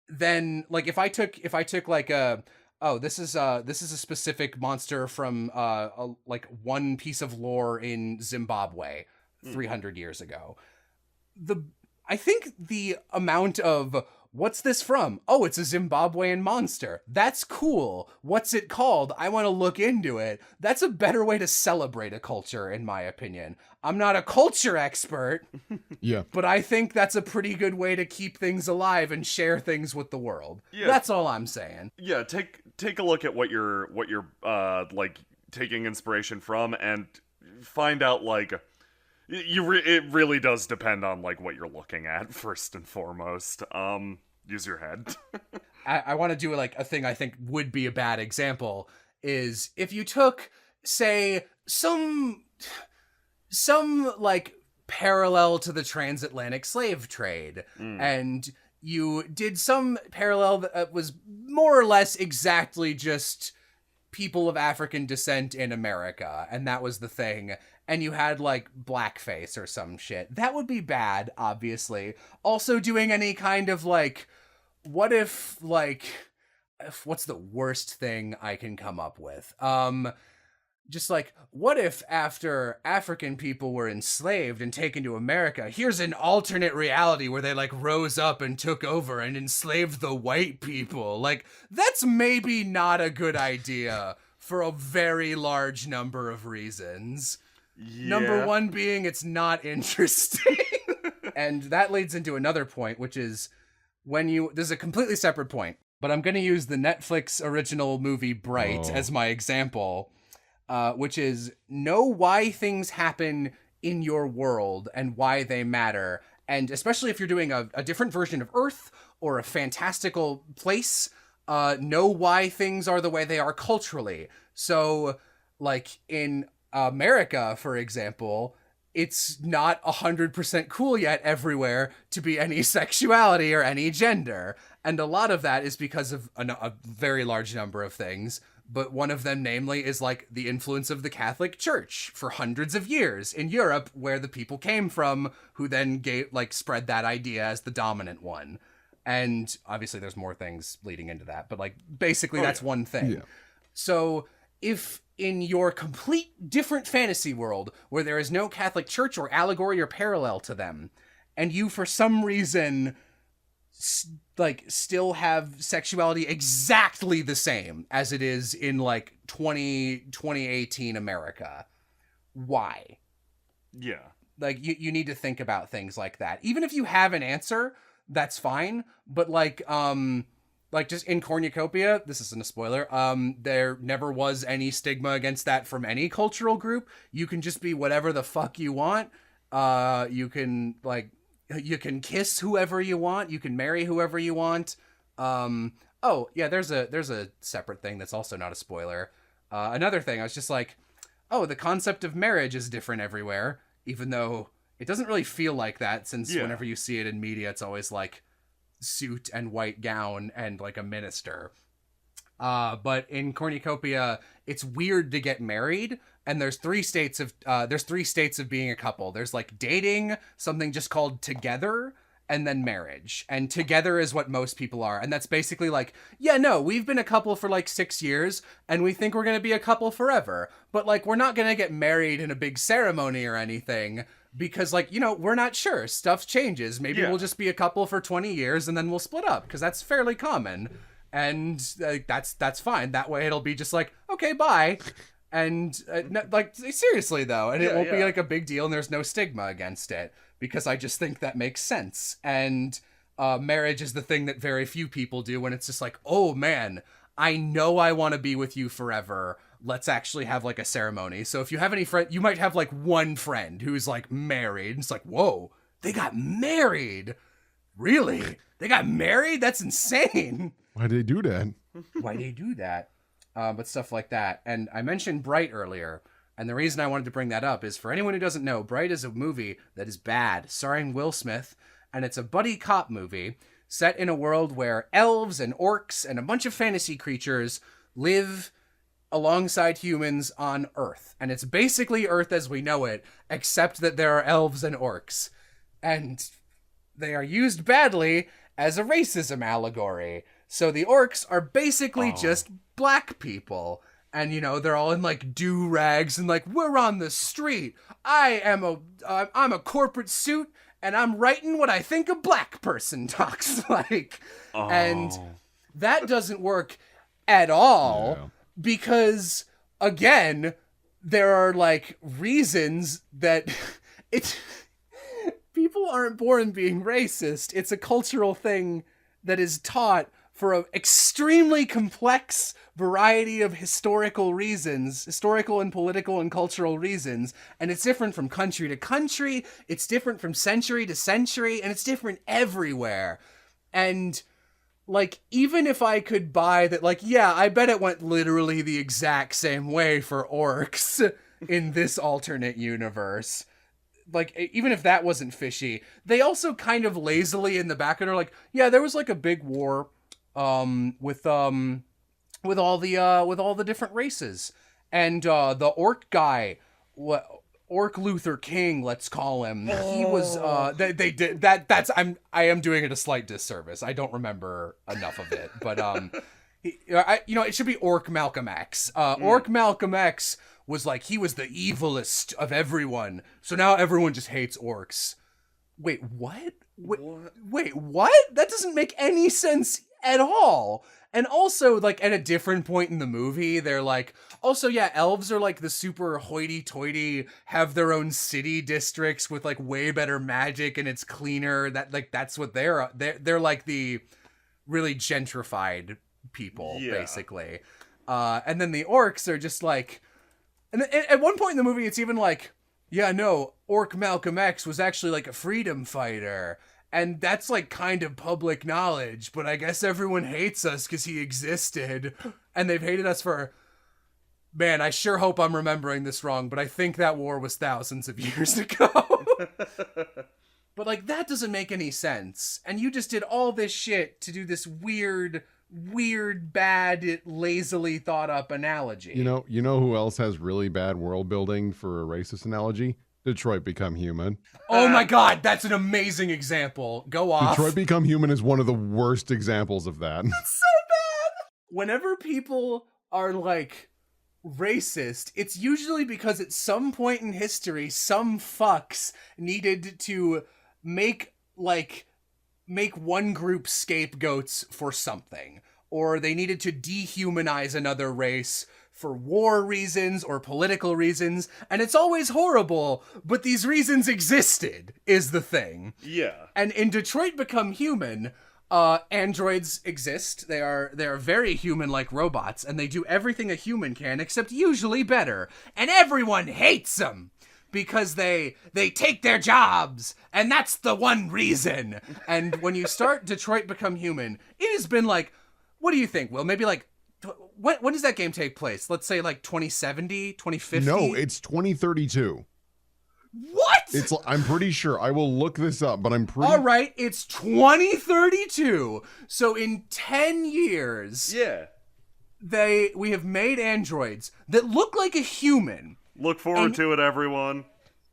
then, like, if I took like this is a specific monster from like one piece of lore in Zimbabwe 300 years ago. I think the amount of what's this from? Oh, it's a Zimbabwean monster. That's cool. What's it called? I want to look into it. That's a better way to celebrate a culture, in my opinion. I'm not a culture expert. Yeah. Mm. But I think that's a pretty good way to keep things alive and share things with the world. Yeah. That's all I'm saying. Yeah, take a look at what you're like taking inspiration from and find out like it really does depend on like what you're looking at first and foremost. Use your head. I want to do like a thing I think would be a bad example is if you took, say, some like parallel to the transatlantic slave trade and you did some parallel that was more or less exactly just people of African descent in America, and that was the thing, and you had like blackface or some shit. That would be bad, obviously. Also doing any kind of like, what's the worst thing I can come up with? Just like, what if after African people were enslaved and taken to America, here's an alternate reality where they like rose up and took over and enslaved the white people? Like, that's maybe not a good idea for a very large number of reasons. Yeah. Number one being it's not interesting. And that leads into another point, which is this is a completely separate point, but I'm going to use the Netflix original movie Bright as my example. Which is know why things happen in your world and why they matter. And especially if you're doing a different version of Earth or a fantastical place know why things are the way they are culturally. So, like, in America, for example, it's not 100% cool yet everywhere to be any sexuality or any gender. And a lot of that is because of a very large number of things. But one of them, namely, is like the influence of the Catholic Church for hundreds of years in Europe, where the people came from, who then spread that idea as the dominant one. And obviously there's more things leading into that, but like basically that's one thing. Yeah. So if in your complete different fantasy world where there is no Catholic Church or allegory or parallel to them, and you for some reason still have sexuality exactly the same as it is in like 2018 America, why? Yeah. Like you need to think about things like that. Even if you have an answer, that's fine. But like just in Cornucopia, this isn't a spoiler, there never was any stigma against that from any cultural group. You can just be whatever the fuck you want. You can kiss whoever you want. You can marry whoever you want. Oh yeah, there's a separate thing that's also not a spoiler. Another thing, I was just like, oh, the concept of marriage is different everywhere, even though it doesn't really feel like that, since whenever you see it in media, it's always like suit and white gown and like a minister. But in Cornucopia, it's weird to get married, and there's three states of being a couple. There's like dating, something just called together, and then marriage. And together is what most people are. And that's basically like, yeah, no, we've been a couple for like 6 years, and we think we're going to be a couple forever. But like, we're not going to get married in a big ceremony or anything, because like, we're not sure. Stuff changes. Maybe we'll just be a couple for 20 years and then we'll split up, because that's fairly common. And that's fine. That way it'll be just like, okay, bye. And like, seriously though, and it won't be like a big deal, and there's no stigma against it, because I just think that makes sense. And marriage is the thing that very few people do, when it's just like, oh man, I know I want to be with you forever. Let's actually have like a ceremony. So if you have any friend, you might have like one friend who's like married, and it's like, whoa, they got married. Really? They got married? That's insane. Why did they do that? Why did they do that? But stuff like that. And I mentioned Bright earlier, and the reason I wanted to bring that up is, for anyone who doesn't know, Bright is a movie that is bad, starring Will Smith, and it's a buddy cop movie set in a world where elves and orcs and a bunch of fantasy creatures live alongside humans on Earth. And it's basically Earth as we know it, except that there are elves and orcs. And they are used badly as a racism allegory. So the orcs are basically just black people. And, they're all in like do-rags and like, we're on the street. I'm a corporate suit, and I'm writing what I think a black person talks like. And that doesn't work at all. Yeah. Because, again, there are, like, reasons that people aren't born being racist. It's a cultural thing that is taught for an extremely complex variety of historical and political and cultural reasons. And it's different from country to country. It's different from century to century. And it's different everywhere. And like, even if I could buy that, like, yeah, I bet it went literally the exact same way for orcs in this alternate universe. Like, even if that wasn't fishy, they also kind of lazily in the background are like, yeah, there was like a big war, with all the different races, and the orc guy, Orc Luther King, let's call him. He was they did that. I am doing it a slight disservice. I don't remember enough of it, but it should be Orc Malcolm X. Orc Malcolm X was like, he was the evilest of everyone. So now everyone just hates orcs. Wait, what? Wait, what? That doesn't make any sense at all. And also, like, at a different point in the movie, they're like, also, yeah, elves are like the super hoity-toity, have their own city districts with like way better magic, and it's cleaner. That's what they're like the really gentrified people, basically. And then the orcs are just like, and at one point in the movie, it's even like, yeah, no, Orc Malcolm X was actually like a freedom fighter. And that's like kind of public knowledge, but I guess everyone hates us because he existed. And they've hated us for... Man, I sure hope I'm remembering this wrong, but I think that war was thousands of years ago. But like, that doesn't make any sense. And you just did all this shit to do this weird, bad, lazily thought up analogy. You know who else has really bad world building for a racist analogy? Detroit Become Human. Oh my god, that's an amazing example. Go off. Detroit Become Human is one of the worst examples of that. That's so bad. Whenever people are like racist, it's usually because at some point in history, some fucks needed to make one group scapegoats for something, or they needed to dehumanize another race for war reasons or political reasons, and it's always horrible, but these reasons existed, is the thing. Yeah. And in Detroit Become Human, androids exist. They are very human-like robots, and they do everything a human can, except usually better. And everyone hates them because they take their jobs, and that's the one reason. And when you start Detroit Become Human, it has been like, what do you think, Will? Maybe like, when does that game take place? Let's say like 2070, 2050? No, it's 2032. What? I'm pretty sure. I will look this up, but I'm pretty... All right, it's 2032. So in 10 years... Yeah. We have made androids that look like a human. Look forward to it, everyone.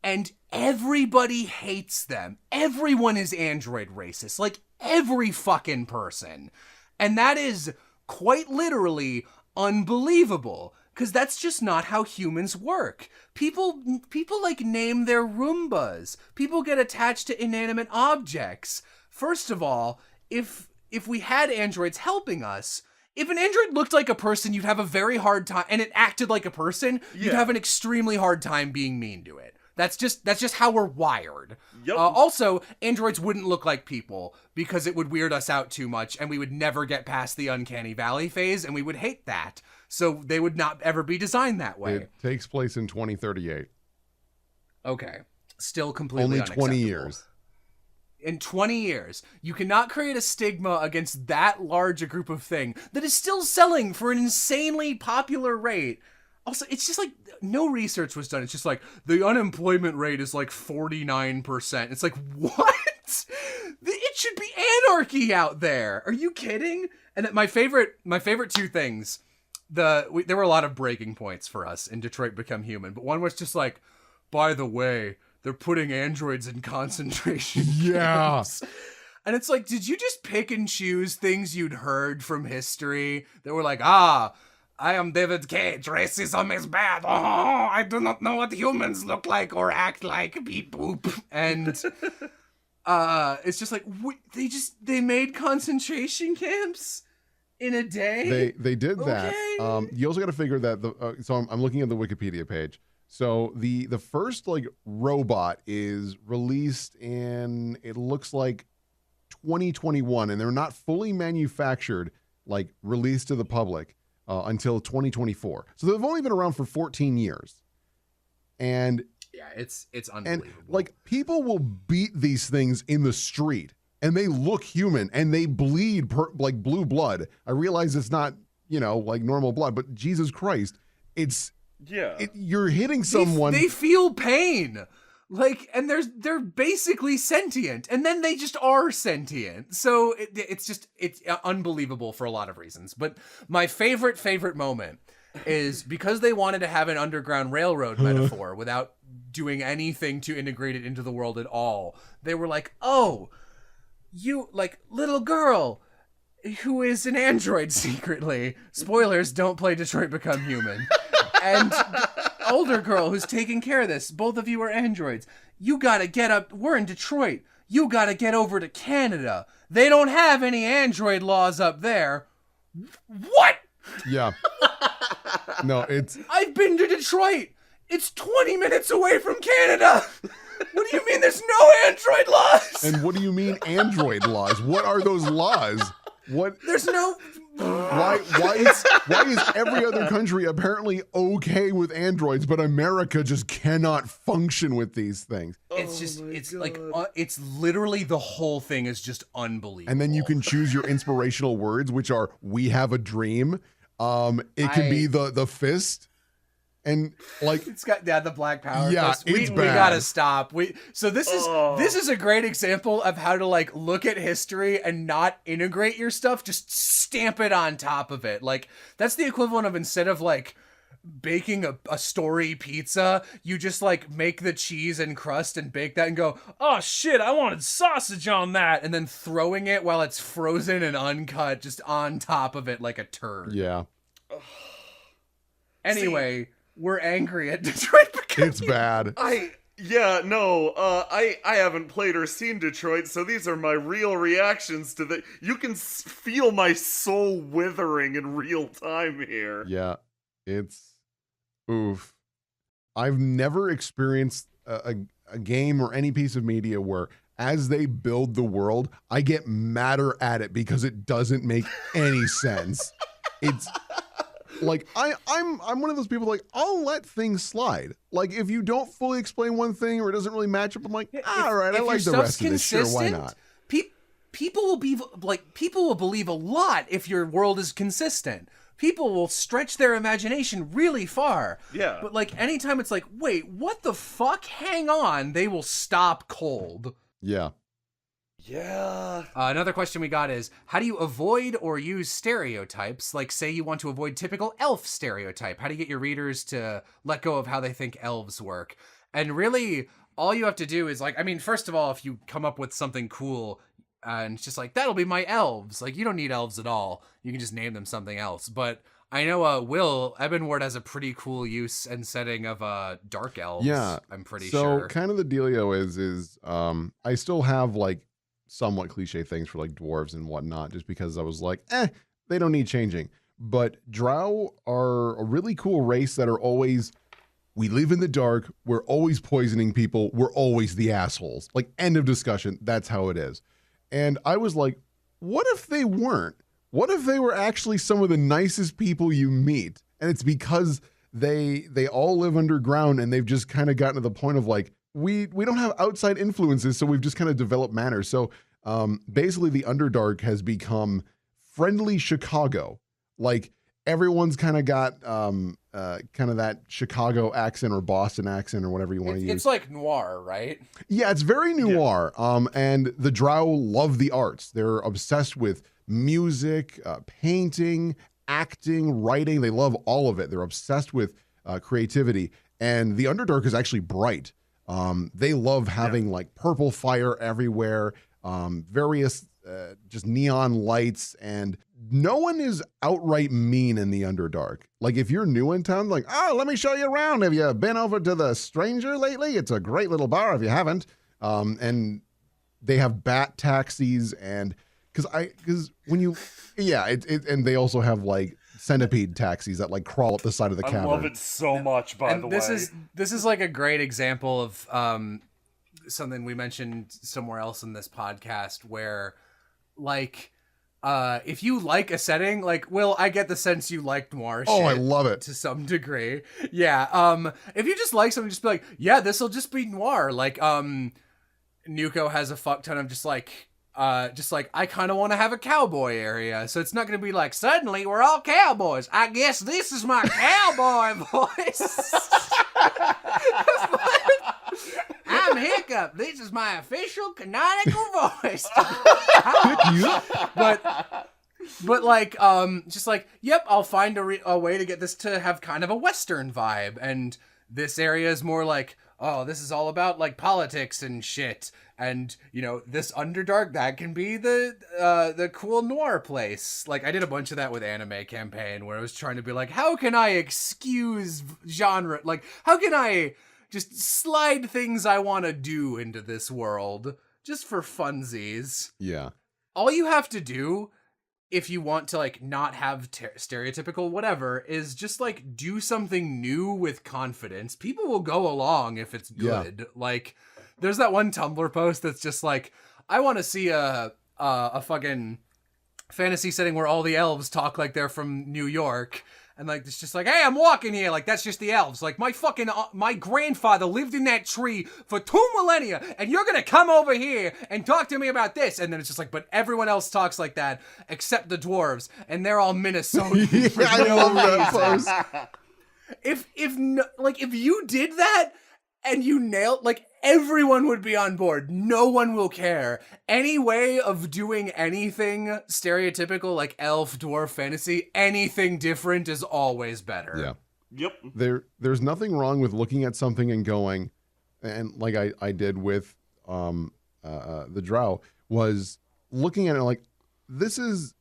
And everybody hates them. Everyone is android racist. Like, every fucking person. And that is quite literally unbelievable. Because that's just not how humans work. People like name their Roombas. People get attached to inanimate objects. First of all, if we had androids helping us, if an android looked like a person, you'd have a very hard time, and it acted like a person, you'd have an extremely hard time being mean to it. That's just how we're wired. Yep. Also, androids wouldn't look like people because it would weird us out too much, and we would never get past the uncanny valley phase, and we would hate that. So they would not ever be designed that way. It takes place in 2038. Okay. Still completely Only unacceptable. 20 years. In 20 years, you cannot create a stigma against that large a group of thing that is still selling for an insanely popular rate. Also, it's just like, no research was done. It's just like, the unemployment rate is like 49%. It's like, what? It should be anarchy out there. Are you kidding? And my favorite two things, there were a lot of breaking points for us in Detroit Become Human, but one was just like, by the way, they're putting androids in concentration camps. And it's like, did you just pick and choose things you'd heard from history that were like, I am David Cage, racism is bad. Oh, I do not know what humans look like or act like. Beep boop. And it's just like, they made concentration camps in a day? They did that. Okay. You also got to figure that so I'm looking at the Wikipedia page. So the first like robot is released in, it looks like 2021, and they're not fully manufactured, like released to the public until 2024. So they've only been around for 14 years. And yeah, it's unbelievable. And like, people will beat these things in the street and they look human and they bleed like blue blood. I realize it's not, like normal blood, but Jesus Christ, you're hitting someone. They feel pain. Like, and they're basically sentient, and then they just are sentient. So it's unbelievable for a lot of reasons. But my favorite moment is because they wanted to have an Underground Railroad metaphor without doing anything to integrate it into the world at all. They were like, oh, you, like, little girl who is an android secretly. Spoilers, don't play Detroit Become Human. And older girl who's taking care of this. Both of you are androids. You gotta get up. We're in Detroit. You gotta get over to Canada. They don't have any android laws up there. What? Yeah. No, I've been to Detroit. It's 20 minutes away from Canada. What do you mean there's no android laws? And what do you mean android laws? What are those laws? What? There's no... Why is every other country apparently okay with androids, but America just cannot function with these things? it's just, it's like, it's literally the whole thing is just unbelievable. And then you can choose your inspirational words, which are "We have a dream." It can be the fist, and like it's got the Black Power. Yeah, fist. it's we bad. gotta stop. This is a great example of how to like look at history and not integrate your stuff, just stamp it on top of it. Like that's the equivalent of, instead of like baking a story pizza, you just like make the cheese and crust and bake that and go, oh shit, I wanted sausage on that, and then throwing it while it's frozen and uncut just on top of it like a turd. Yeah. Anyway, we're angry at Detroit Become It's bad. I haven't played or seen Detroit, so these are my real reactions to the. You can feel my soul withering in real time here. Yeah, it's oof. I've never experienced a game or any piece of media where, as they build the world, I get madder at it because it doesn't make any sense. It's like I'm one of those people, like, I'll let things slide. Like if you don't fully explain one thing or it doesn't really match up, I'm like, all right, I like the rest of this. Sure, why not? People will believe a lot if your world is consistent. People will stretch their imagination really far. Yeah. But like anytime it's like, wait, what the fuck? Hang on, they will stop cold. Yeah. Yeah. Another question we got is, how do you avoid or use stereotypes? Like, say you want to avoid typical elf stereotype. How do you get your readers to let go of how they think elves work? And really, all you have to do is, like, I mean, first of all, if you come up with something cool, and it's just like, that'll be my elves. Like, you don't need elves at all. You can just name them something else. But I know Will Ebenward has a pretty cool use and setting of dark elves. Yeah. I'm pretty sure. So kind of the dealio is I still have like somewhat cliche things for like dwarves and whatnot, just because I was like, they don't need changing. But drow are a really cool race that are always, we live in the dark, we're always poisoning people, we're always the assholes. Like, end of discussion. That's how it is. And I was like, what if they weren't? What if they were actually some of the nicest people you meet? And it's because they all live underground, and they've just kind of gotten to the point of like, we don't have outside influences, so we've just kind of developed manners. So basically the Underdark has become friendly Chicago. Like everyone's kind of got kind of that Chicago accent or Boston accent or whatever you want to use. It's like noir, right? Yeah, it's very noir. Yeah. And the drow love the arts. They're obsessed with music, painting, acting, writing. They love all of it. They're obsessed with creativity. And the Underdark is actually bright. They love having like purple fire everywhere, various just neon lights, and no one is outright mean in the Underdark. Like if you're new in town, like, oh, let me show you around. Have you been over to the Stranger lately? It's a great little bar if you haven't. And they have bat taxis, and because when you, and they also have like centipede taxis that like crawl up the side of the cavern. I love it so much, by the way. This is like a great example of something we mentioned somewhere else in this podcast, where like if you like a setting, like, Will, I get the sense you like noir shit. Oh, I love it. To some degree. Yeah. If you just like something, just be like, yeah, this'll just be noir. Like Nuko has a fuck ton of just like I kind of want to have a cowboy area, so it's not going to be like, suddenly we're all cowboys. I guess this is my cowboy voice. I'm Hiccup. This is my official canonical voice. But like, just like, yep, I'll find a way to get this to have kind of a Western vibe, and this area is more like, oh, this is all about like politics and shit. And, you know, this Underdark, that can be the cool noir place. Like, I did a bunch of that with Anime Campaign, where I was trying to be like, how can I excuse genre? Like, how can I just slide things I want to do into this world just for funsies? Yeah. All you have to do, if you want to, like, not have stereotypical whatever, is just, like, do something new with confidence. People will go along if it's good. Yeah. Like, there's that one Tumblr post that's just like, I want to see a fucking fantasy setting where all the elves talk like they're from New York. And like it's just like, hey, I'm walking here. Like that's just the elves. Like my grandfather lived in that tree for 2 millennia, and you're gonna come over here and talk to me about this. And then it's just like, but everyone else talks like that except the dwarves, and they're all Minnesotans. Yeah, I love that post. If you did that and you nailed, like, everyone would be on board. No one will care. Any way of doing anything stereotypical, like elf, dwarf, fantasy, anything different is always better. Yeah. Yep. There's nothing wrong with looking at something and going, and like I did with the Drow, was looking at it like,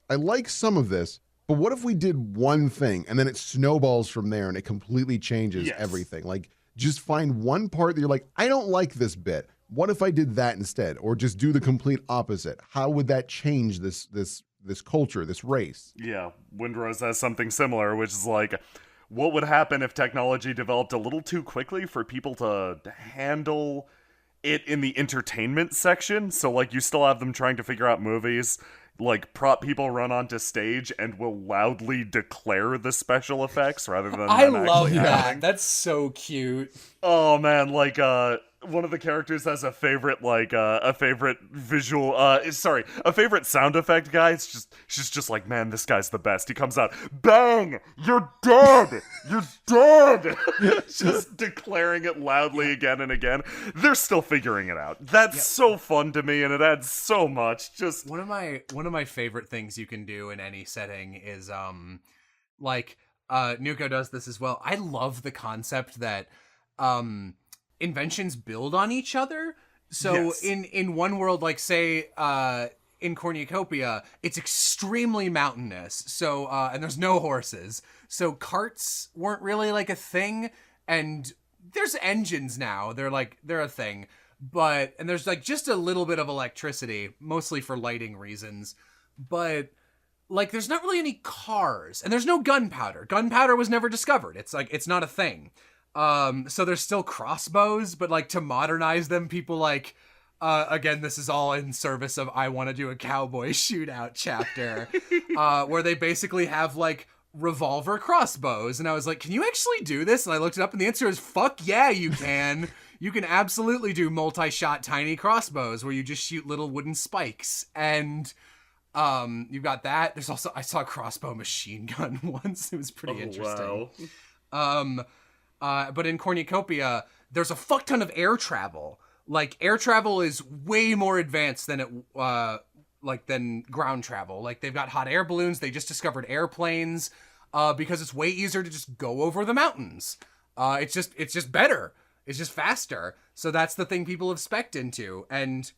I like some of this, but what if we did one thing and then it snowballs from there and it completely changes everything? Like, just find one part that you're like, I don't like this bit. What if I did that instead? Or just do the complete opposite? How would that change this culture, this race? Yeah, Windrose has something similar, which is like, what would happen if technology developed a little too quickly for people to handle it in the entertainment section? So, like, you still have them trying to figure out movies. Like, prop people run onto stage and will loudly declare the special effects rather than I love actually that. happening. That's so cute. Oh man, like one of the characters has a favorite a favorite visual a favorite sound effect guy. She's just like, man, this guy's the best. He comes out, bang, you're dead. You're dead. Just declaring it loudly again and again. They're still figuring it out. That's so fun to me, and it adds so much. Just one of my favorite things you can do in any setting is Nuko does this as well. I love the concept that inventions build on each other. So in one world, like say in Cornucopia, it's extremely mountainous. So and there's no horses. So carts weren't really like a thing, and there's engines now. They're a thing. And there's like just a little bit of electricity, mostly for lighting reasons. But like there's not really any cars, and there's no gunpowder. Gunpowder was never discovered. It's like it's not a thing. So there's still crossbows, but like to modernize them, people like again, this is all in service of I want to do a cowboy shootout chapter, where they basically have like revolver crossbows. And I was like, can you actually do this? And I looked it up, and the answer is fuck yeah, you can. You can absolutely do multi-shot tiny crossbows where you just shoot little wooden spikes. And you've got that. There's also, I saw a crossbow machine gun once. It was pretty interesting. Wow. But in Cornucopia, there's a fuck ton of air travel. Like, air travel is way more advanced than than ground travel. Like, they've got hot air balloons. They just discovered airplanes, because it's way easier to just go over the mountains. It's just better. It's just faster. So that's the thing people have spec'd into. And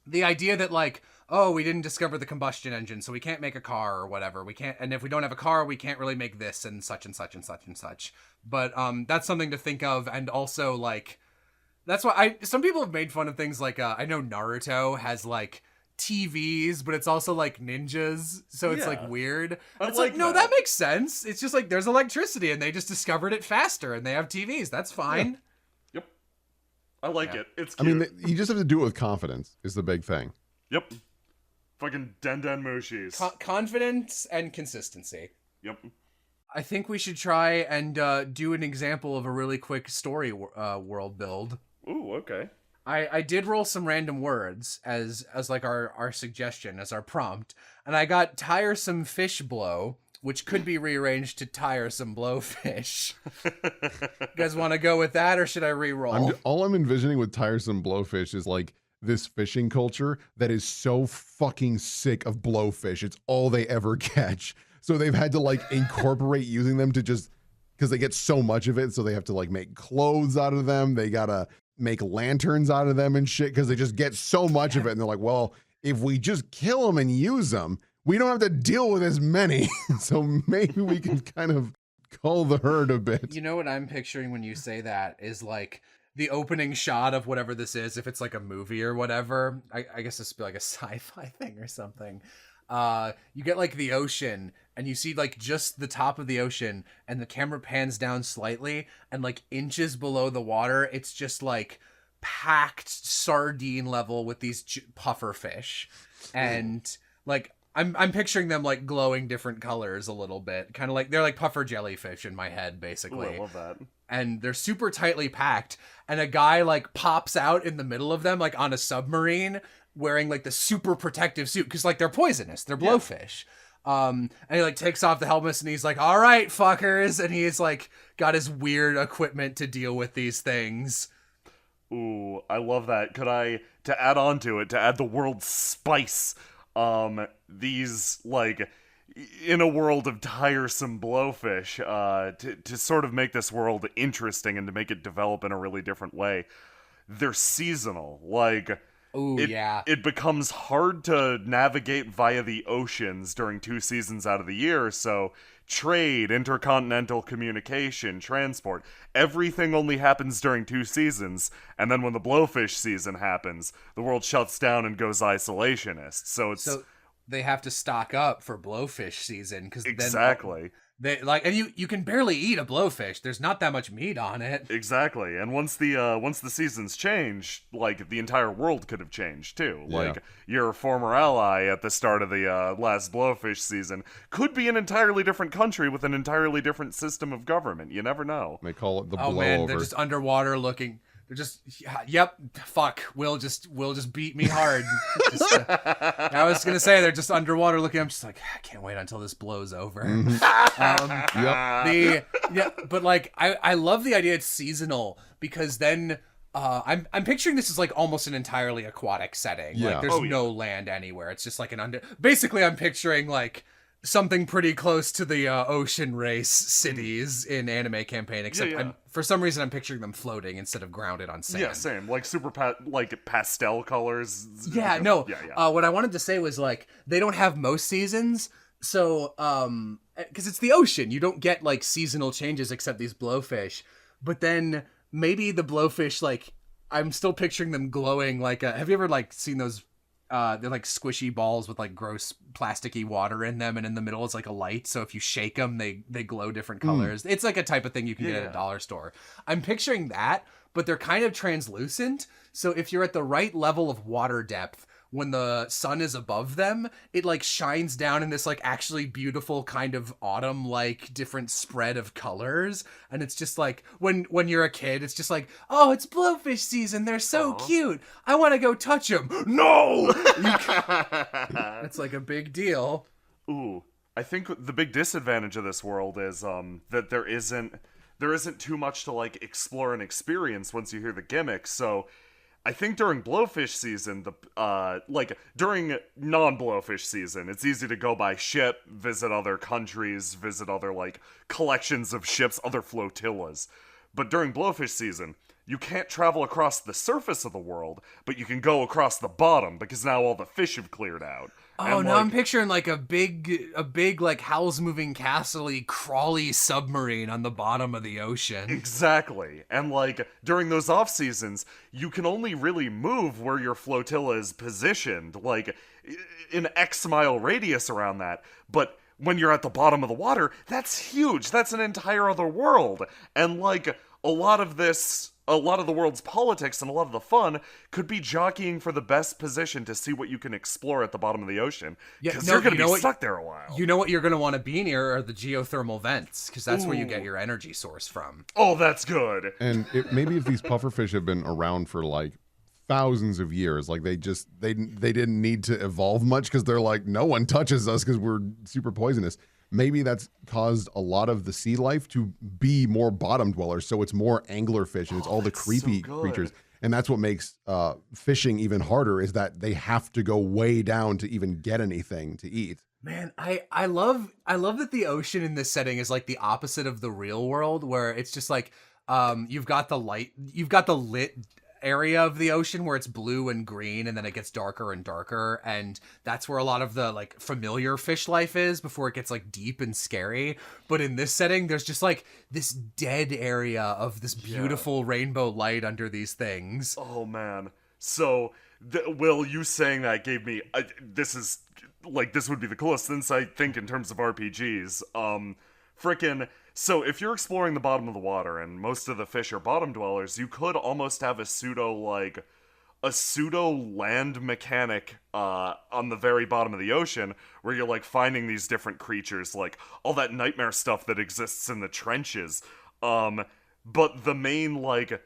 the idea that like, oh, we didn't discover the combustion engine, so we can't make a car or whatever. We can't, and if we don't have a car, we can't really make this and such and such and such and such. But that's something to think of. And also like, that's why some people have made fun of things like, I know Naruto has like TVs, but it's also like ninjas. So it's like weird. It's like, no, that makes sense. It's just like, there's electricity and they just discovered it faster and they have TVs. That's fine. Yeah. Yep. I like it. It's cute. I mean, you just have to do it with confidence is the big thing. Yep. Fucking Den Mushis. Confidence and consistency. Yep. I think we should try and do an example of a really quick story world build. Ooh, okay. I did roll some random words as like our suggestion, as our prompt, and I got tiresome fish blow, which could be rearranged to tiresome blowfish. You guys want to go with that, or should I re-roll? All I'm envisioning with tiresome blowfish is like this fishing culture that is so fucking sick of blowfish. It's all they ever catch. So they've had to like incorporate using them to just, because they get so much of it. So they have to like make clothes out of them. They gotta make lanterns out of them and shit because they just get so much of it. And they're like, well, if we just kill them and use them, we don't have to deal with as many. So maybe we can kind of cull the herd a bit. You know what I'm picturing when you say that is like the opening shot of whatever this is, if it's like a movie or whatever. I guess this would be like a sci-fi thing or something. You get like the ocean and you see like just the top of the ocean and the camera pans down slightly and like inches below the water, it's just like packed sardine level with these puffer fish. And like, I'm picturing them like glowing different colors a little bit, kind of like they're like puffer jellyfish in my head, basically. Ooh, I love that. And they're super tightly packed, and a guy like pops out in the middle of them, like on a submarine, wearing like the super protective suit, because like they're poisonous, they're blowfish. And he like takes off the helmets and he's like, all right, fuckers, and he's like got his weird equipment to deal with these things. Ooh, I love that. To add on to it, to add the world's spice, these, like, in a world of tiresome blowfish, to sort of make this world interesting and to make it develop in a really different way, they're seasonal. Like, Ooh, yeah. It becomes hard to navigate via the oceans during 2 seasons out of the year, so trade, intercontinental communication, transport, everything only happens during 2 seasons, and then when the blowfish season happens, the world shuts down and goes isolationist. So they have to stock up for blowfish season, because exactly. They like, and you can barely eat a blowfish. There's not that much meat on it. Exactly. And once the seasons change, like, the entire world could have changed too. Yeah. Like, your former ally at the start of the last blowfish season could be an entirely different country with an entirely different system of government. You never know. They call it the Oh blowover. man, they're just underwater looking. They're just, yep, fuck. Will just beat me hard. I was gonna say they're just underwater looking. I'm just like, I can't wait until this blows over. But like, I love the idea it's seasonal, because then I'm picturing this as like almost an entirely aquatic setting. Yeah. Like there's no land anywhere. It's just like basically I'm picturing like something pretty close to the ocean race cities in Anime Campaign, except for some reason I'm picturing them floating instead of grounded on sand. Yeah, same. Like super like pastel colors. Yeah, no. Yeah. What I wanted to say was like they don't have most seasons, so because it's the ocean, you don't get like seasonal changes except these blowfish. But then maybe the blowfish, like I'm still picturing them glowing like have you ever like seen those? They're like squishy balls with like gross plasticky water in them, and in the middle is like a light, so if you shake them they glow different colors. It's like a type of thing you can get at a dollar store. I'm picturing that, but they're kind of translucent, so if you're at the right level of water depth when the sun is above them, it like shines down in this like actually beautiful kind of autumn like different spread of colors, and it's just like when you're a kid, it's just like, oh, it's blowfish season, they're so cute, I want to go touch them. No. It's like a big deal. Ooh, I think the big disadvantage of this world is that there isn't too much to like explore and experience once you hear the gimmicks. So I think during blowfish season, during non-blowfish season, it's easy to go by ship, visit other countries, visit other, like, collections of ships, other flotillas. But during blowfish season, you can't travel across the surface of the world, but you can go across the bottom, because now all the fish have cleared out. Oh, and, now like, I'm picturing like a big like Howl's Moving Castle-y crawly submarine on the bottom of the ocean. Exactly. And, like, during those off-seasons, you can only really move where your flotilla is positioned, like, in X-mile radius around that. But when you're at the bottom of the water, that's huge. That's an entire other world. And, like, a lot of the world's politics and a lot of the fun could be jockeying for the best position to see what you can explore at the bottom of the ocean. Because you're going to be stuck there a while. You know what you're going to want to be near are the geothermal vents, because that's where you get your energy source from. Oh, that's good. And maybe if these pufferfish have been around for like thousands of years, like they didn't need to evolve much, because they're like, no one touches us because we're super poisonous. Maybe that's caused a lot of the sea life to be more bottom dwellers, so it's more anglerfish and it's all the creepy creatures. And that's what makes fishing even harder, is that they have to go way down to even get anything to eat. Man, I love that the ocean in this setting is like the opposite of the real world, where it's just like you've got the lit area of the ocean where it's blue and green, and then it gets darker and darker, and that's where a lot of the like familiar fish life is before it gets like deep and scary. But in this setting, there's just like this dead area of this beautiful rainbow light under these things. Oh man. So Will, you saying that gave me this would be the coolest insight, I think, in terms of RPGs. So if you're exploring the bottom of the water and most of the fish are bottom dwellers, you could almost have a pseudo a pseudo land mechanic on the very bottom of the ocean where you're like finding these different creatures, like all that nightmare stuff that exists in the trenches. But the main, like,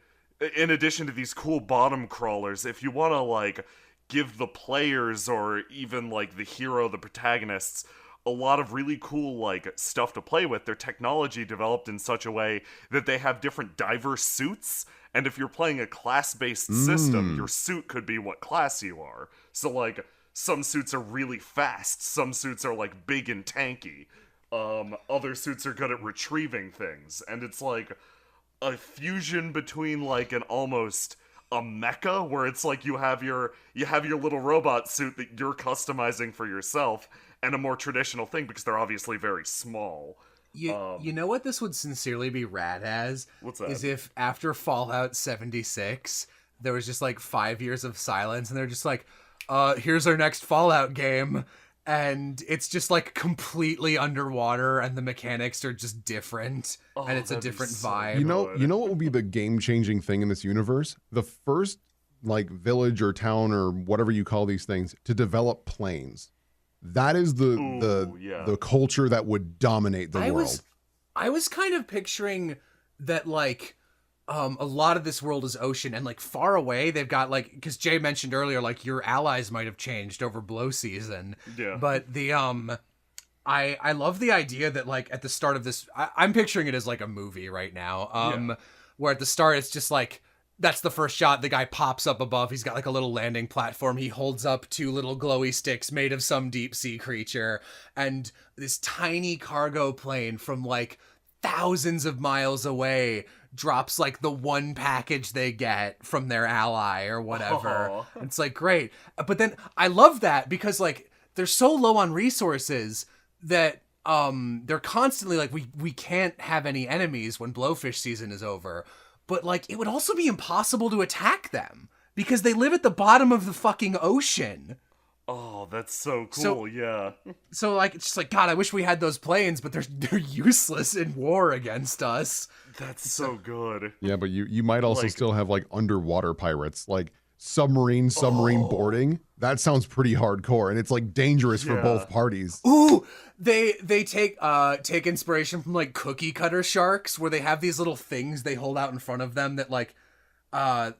in addition to these cool bottom crawlers, if you want to like give the players or even like the hero, the protagonists, a lot of really cool like stuff to play with, their technology developed in such a way that they have different diver suits. And if you're playing a class-based system, your suit could be what class you are. So like some suits are really fast, some suits are like big and tanky. Other suits are good at retrieving things, and it's like a fusion between like an almost a mecha where it's like you have your little robot suit that you're customizing for yourself, and a more traditional thing because they're obviously very small. You know what this would sincerely be rad as? What's that? Is if after Fallout 76, there was just like 5 years of silence and they're just like, here's our next Fallout game. And it's just like completely underwater and the mechanics are just different. And it's a different vibe. You know what would be the game-changing thing in this universe? The first like village or town or whatever you call these things to develop planes. That is the culture that would dominate the world. I was kind of picturing that like a lot of this world is ocean, and like far away they've got like, because Jay mentioned earlier like your allies might have changed over blow season. Yeah. But the I love the idea that like at the start of this, I'm picturing it as like a movie right now. Where at the start it's just like, that's the first shot. The guy pops up above. He's got like a little landing platform. He holds up 2 little glowy sticks made of some deep sea creature. And this tiny cargo plane from like thousands of miles away drops like the one package they get from their ally or whatever. It's like, great. But then I love that because like they're so low on resources that they're constantly like, we can't have any enemies when blowfish season is over. But, like, it would also be impossible to attack them because they live at the bottom of the fucking ocean. Oh, that's so cool, yeah. So, like, it's just like, God, I wish we had those planes, but they're useless in war against us. That's so good. Yeah, but you might also still have, like, underwater pirates. Like, submarine boarding. That sounds pretty hardcore, and it's, like, dangerous for both parties. Ooh! They take inspiration from like cookie cutter sharks, where they have these little things they hold out in front of them that like I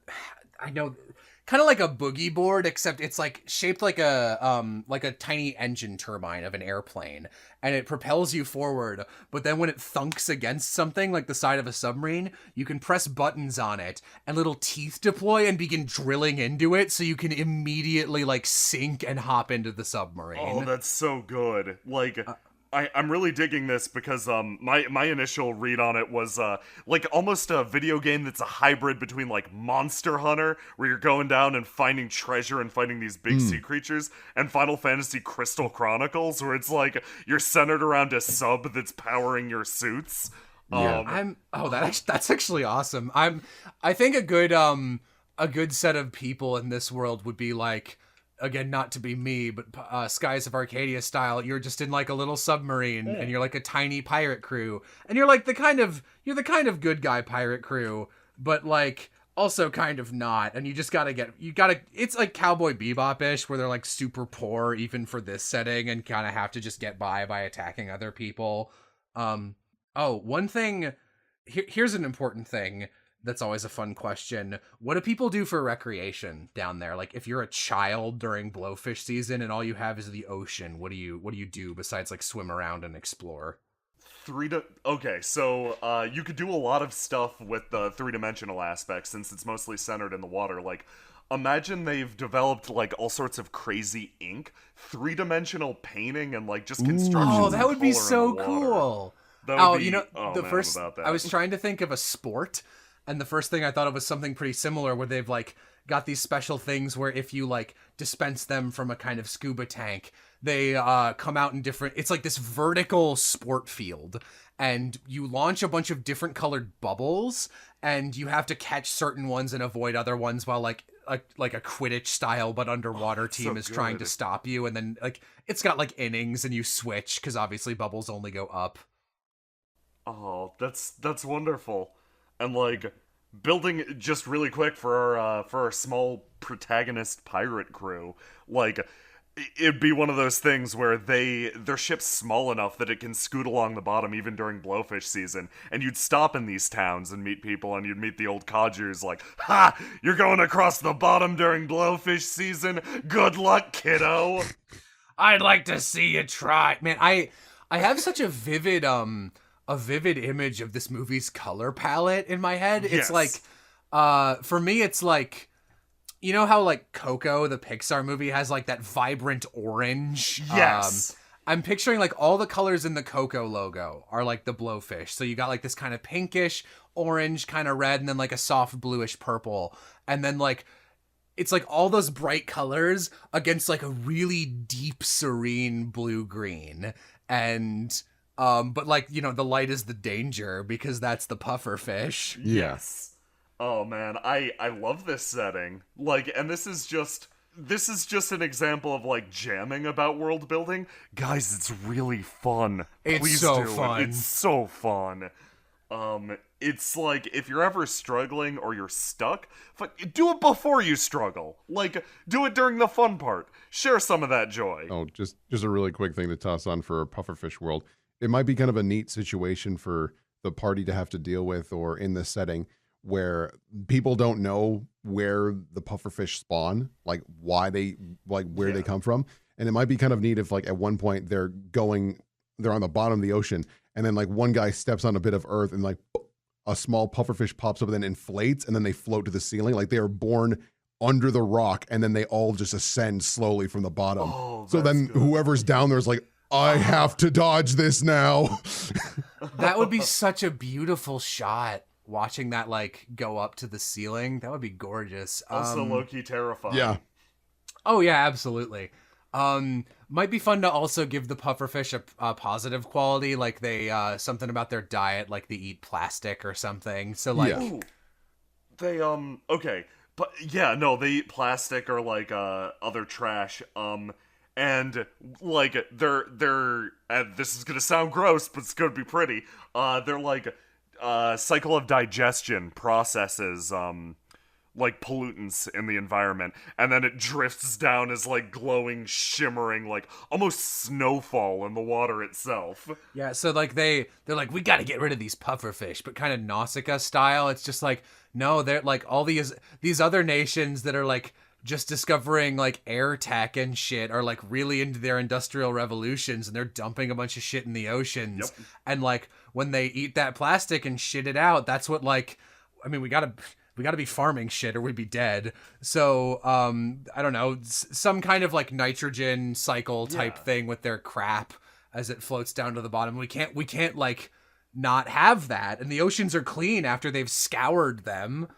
know, kind of like a boogie board, except it's like shaped like a tiny engine turbine of an airplane, and it propels you forward. But then when it thunks against something like the side of a submarine, you can press buttons on it and little teeth deploy and begin drilling into it, so you can immediately like sink and hop into the submarine. Oh, that's so good. Like I'm really digging this because my initial read on it was like almost a video game that's a hybrid between like Monster Hunter, where you're going down and finding treasure and fighting these big sea creatures, and Final Fantasy Crystal Chronicles, where it's like you're centered around a sub that's powering your suits. Yeah. That's actually awesome. I think a good set of people in this world would be like, again, not to be me, but Skies of Arcadia style, you're just in like a little submarine and you're like a tiny pirate crew, and you're like the kind of good guy pirate crew, but like also kind of not, and you gotta it's like Cowboy Bebop-ish, where they're like super poor even for this setting and kind of have to just get by attacking other people. One thing, here's an important thing that's always a fun question. What do people do for recreation down there? Like, if you're a child during blowfish season and all you have is the ocean, what do you do besides like swim around and explore? Okay, so you could do a lot of stuff with the 3-dimensional aspect since it's mostly centered in the water. Like, imagine they've developed like all sorts of crazy ink, 3-dimensional painting, and like just construction. Oh, that would be so cool. I was trying to think of a sport, and the first thing I thought of was something pretty similar, where they've like got these special things where if you like dispense them from a kind of scuba tank, they come out in different, it's like this vertical sport field, and you launch a bunch of different colored bubbles, and you have to catch certain ones and avoid other ones while like a Quidditch style but underwater team is trying to stop you, and then like it's got like innings and you switch because obviously bubbles only go up. Oh, that's wonderful. And like building just really quick for our small protagonist pirate crew, like it'd be one of those things where their ship's small enough that it can scoot along the bottom even during blowfish season, and you'd stop in these towns and meet people, and you'd meet the old codgers like, ha, you're going across the bottom during blowfish season, good luck, kiddo. I'd like to see you try. Man, I have such a vivid image of this movie's color palette in my head. Yes. It's like, for me, it's like, you know how like Coco, the Pixar movie, has like that vibrant orange? Yes. I'm picturing like all the colors in the Coco logo are like the blowfish. So you got like this kind of pinkish, orange, kind of red, and then like a soft bluish purple. And then like, it's like all those bright colors against like a really deep, serene blue-green. And, but like, you know, the light is the danger because that's the pufferfish. Yes. Oh man, I love this setting. Like, and this is just an example of like jamming about world building. Guys, it's really fun. It's Please so do fun. It's so fun. It's like if you're ever struggling or you're stuck, do it before you struggle. Like, do it during the fun part. Share some of that joy. Oh, just a really quick thing to toss on for Pufferfish World. It might be kind of a neat situation for the party to have to deal with, or in this setting where people don't know where the pufferfish spawn, like why they, like where they come from. And it might be kind of neat if like at one point they're on the bottom of the ocean, and then like one guy steps on a bit of earth and like a small pufferfish pops up and then inflates, and then they float to the ceiling. Like they are born under the rock, and then they all just ascend slowly from the bottom. Oh, so then good. whoever's down there is like, I have to dodge this now. That would be such a beautiful shot. Watching that like go up to the ceiling, that would be gorgeous. Also low-key terrifying. Yeah. Oh yeah, absolutely. Might be fun to also give the pufferfish a positive quality, like they something about their diet, like they eat plastic or something. So like, Yeah. Ooh. They okay, but yeah, no, they eat plastic or like other trash. And like they're and this is gonna sound gross, but it's gonna be pretty. They're like cycle of digestion processes like pollutants in the environment, and then it drifts down as like glowing, shimmering, like almost snowfall in the water itself. yeah. So like they're like, we got to get rid of these pufferfish, but kind of Nausicaa style. It's just like, no, they're like all these other nations that are like just discovering like air tech and shit are like really into their industrial revolutions, and they're dumping a bunch of shit in the oceans. Yep. And like when they eat that plastic and shit it out, that's what like, I mean, we gotta be farming shit or we'd be dead. So I don't know, some kind of like nitrogen cycle type thing with their crap as it floats down to the bottom. We can't like not have that. And the oceans are clean after they've scoured them.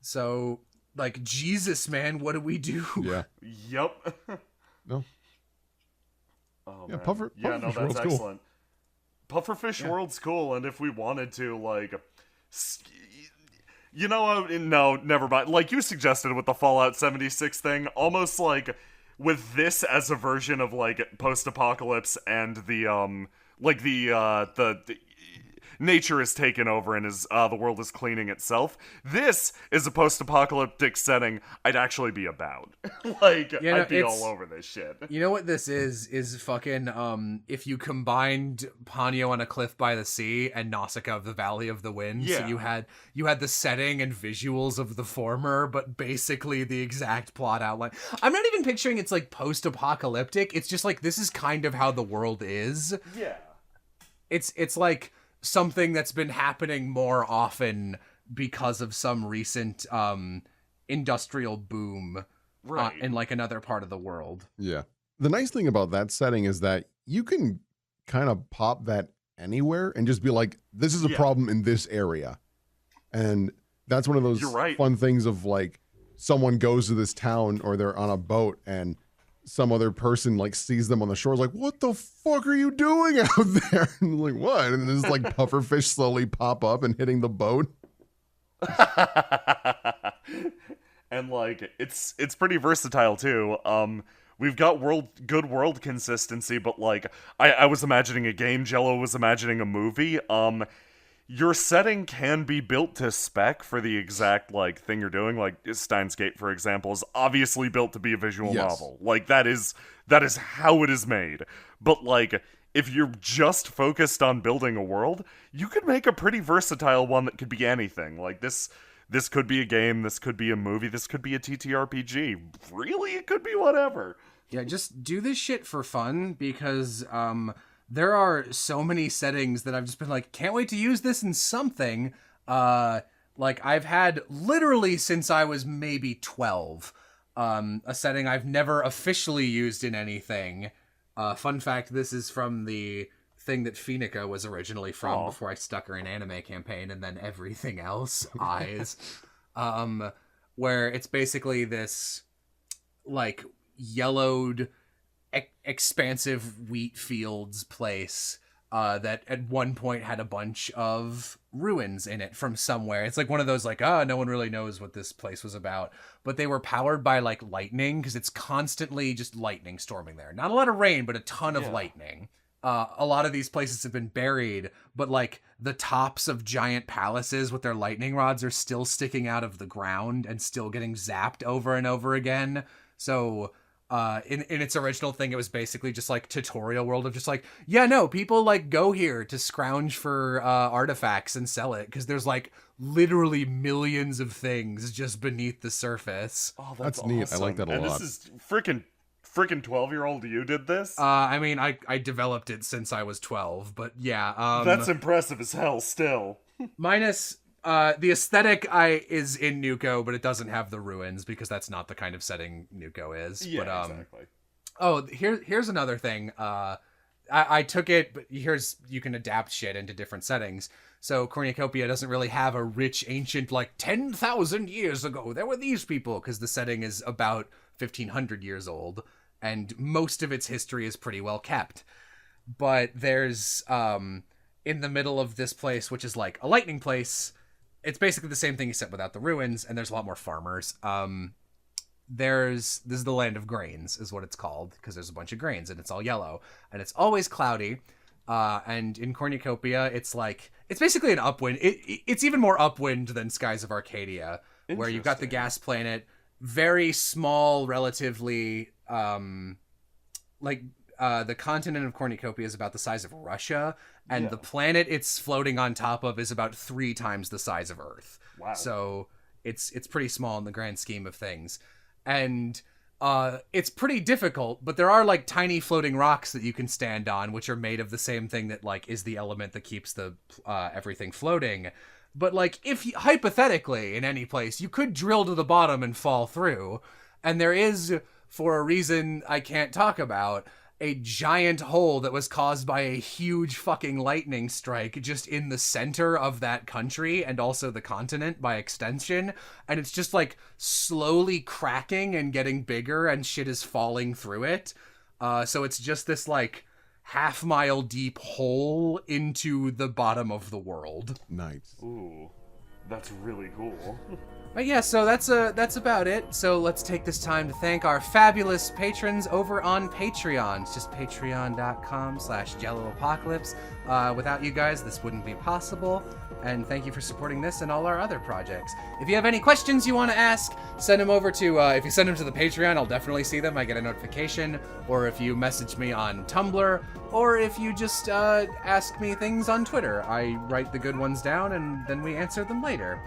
So like, Jesus, man, what do we do? Yeah. Yep. No. Oh, Yeah, man. Pufferfish Yeah, no, that's World's cool. excellent. Pufferfish World's cool, and if we wanted to, like, you know, no, never mind. Like you suggested with the Fallout 76 thing, almost like with this as a version of like post-apocalypse, and the nature is taken over and is the world is cleaning itself. This is a post-apocalyptic setting I'd actually be about. Like, Yeah, no, I'd be all over this shit. You know what this is fucking, if you combined Ponyo on a Cliff by the Sea and Nausicaa of the Valley of the Wind. Yeah. So you had the setting and visuals of the former, but basically the exact plot outline. I'm not even picturing it's like post-apocalyptic. It's just like, this is kind of how the world is. Yeah. It's like something that's been happening more often because of some recent industrial boom Right. in like another part of the world. Yeah. The nice thing about that setting is that you can kind of pop that anywhere and just be like, this is a problem in this area. And that's one of those You're right. fun things of like, someone goes to this town or they're on a boat and some other person like sees them on the shore, is like, what the fuck are you doing out there? And like, what? And then there's like pufferfish slowly pop up and hitting the boat. And like it's pretty versatile too. We've got good world consistency, but like I was imagining a game, Jello was imagining a movie. your setting can be built to spec for the exact, like, thing you're doing. Like, Steins Gate, for example, is obviously built to be a visual novel. Like, that is how it is made. But, like, if you're just focused on building a world, you could make a pretty versatile one that could be anything. Like, this could be a game, this could be a movie, this could be a TTRPG. Really, it could be whatever. Yeah, just do this shit for fun, because there are so many settings that I've just been like, can't wait to use this in something. Like, I've had literally since I was maybe 12, a setting I've never officially used in anything. Fun fact, this is from the thing that Phoenica was originally from before I stuck her in Anime Campaign, and then everything else, Eyes. Where it's basically this, like, yellowed, expansive wheat fields place that at one point had a bunch of ruins in it from somewhere. It's like one of those, like, no one really knows what this place was about, but they were powered by, like, lightning, because it's constantly just lightning storming there. Not a lot of rain, but a ton of lightning. A lot of these places have been buried, but, like, the tops of giant palaces with their lightning rods are still sticking out of the ground and still getting zapped over and over again. So in its original thing, it was basically just like tutorial world of just like, yeah, no, people like go here to scrounge for artifacts and sell it, because there's like literally millions of things just beneath the surface. Oh, that's neat. awesome. I like that a lot. And this is freaking 12-year-old you did this? I mean, I developed it since I was 12, but yeah. That's impressive as hell still. Minus the aesthetic is in Nuko, but it doesn't have the ruins, because that's not the kind of setting Nuko is. Yeah, but, exactly. Oh, here's another thing. I took it, but you can adapt shit into different settings. So Cornucopia doesn't really have a rich, ancient, like 10,000 years ago there were these people, because the setting is about 1,500 years old, and most of its history is pretty well kept. But there's in the middle of this place, which is like a lightning place, it's basically the same thing except without the ruins, and there's a lot more farmers. This is the land of grains, is what it's called, because there's a bunch of grains and it's all yellow and it's always cloudy. And in Cornucopia, it's basically an upwind. It's even more upwind than Skies of Arcadia, where you've got the gas planet, very small, relatively. The continent of Cornucopia is about the size of Russia, and the planet it's floating on top of is about 3 times the size of Earth. Wow. So it's pretty small in the grand scheme of things. And it's pretty difficult, but there are like tiny floating rocks that you can stand on, which are made of the same thing that like is the element that keeps the everything floating. But like, if you, hypothetically in any place, you could drill to the bottom and fall through, and there is, for a reason I can't talk about, a giant hole that was caused by a huge fucking lightning strike just in the center of that country, and also the continent by extension, and it's just like slowly cracking and getting bigger, and shit is falling through it. So it's just this like half-mile deep hole into the bottom of the world. Nice. Ooh, that's really cool. But yeah, so that's about it. So let's take this time to thank our fabulous patrons over on Patreon. It's just patreon.com/JelloApocalypse. Without you guys, this wouldn't be possible. And thank you for supporting this and all our other projects. If you have any questions you want to ask, send them over to, if you send them to the Patreon, I'll definitely see them. I get a notification. Or if you message me on Tumblr, or if you just ask me things on Twitter. I write the good ones down and then we answer them later.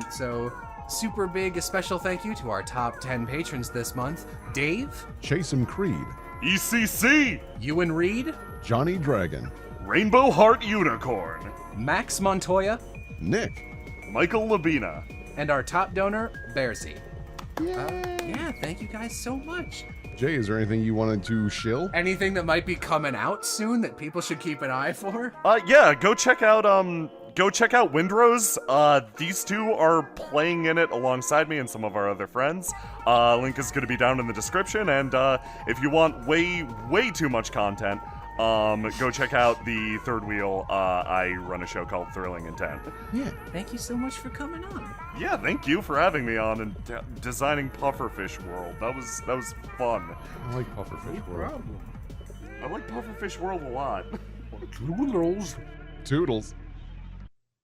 So super big, a special thank you to our top 10 patrons this month: Dave, Chase'em Creed, ECC, Ewan Reed, Johnny Dragon, Rainbow Heart Unicorn, Max Montoya, Nick, Michael Labina, and our top donor, Bearsy. Yeah, thank you guys so much. Jay, is there anything you wanted to shill? Anything that might be coming out soon that people should keep an eye for? Yeah, go check out Windrose. These two are playing in it alongside me and some of our other friends. Link is gonna be down in the description, and if you want way too much content, go check out the Third Wheel. I run a show called Thrilling Intent. Yeah, thank you so much for coming on. Yeah, thank you for having me on and designing Pufferfish World. That was fun. I like Pufferfish World. I like Pufferfish World a lot. Toodles.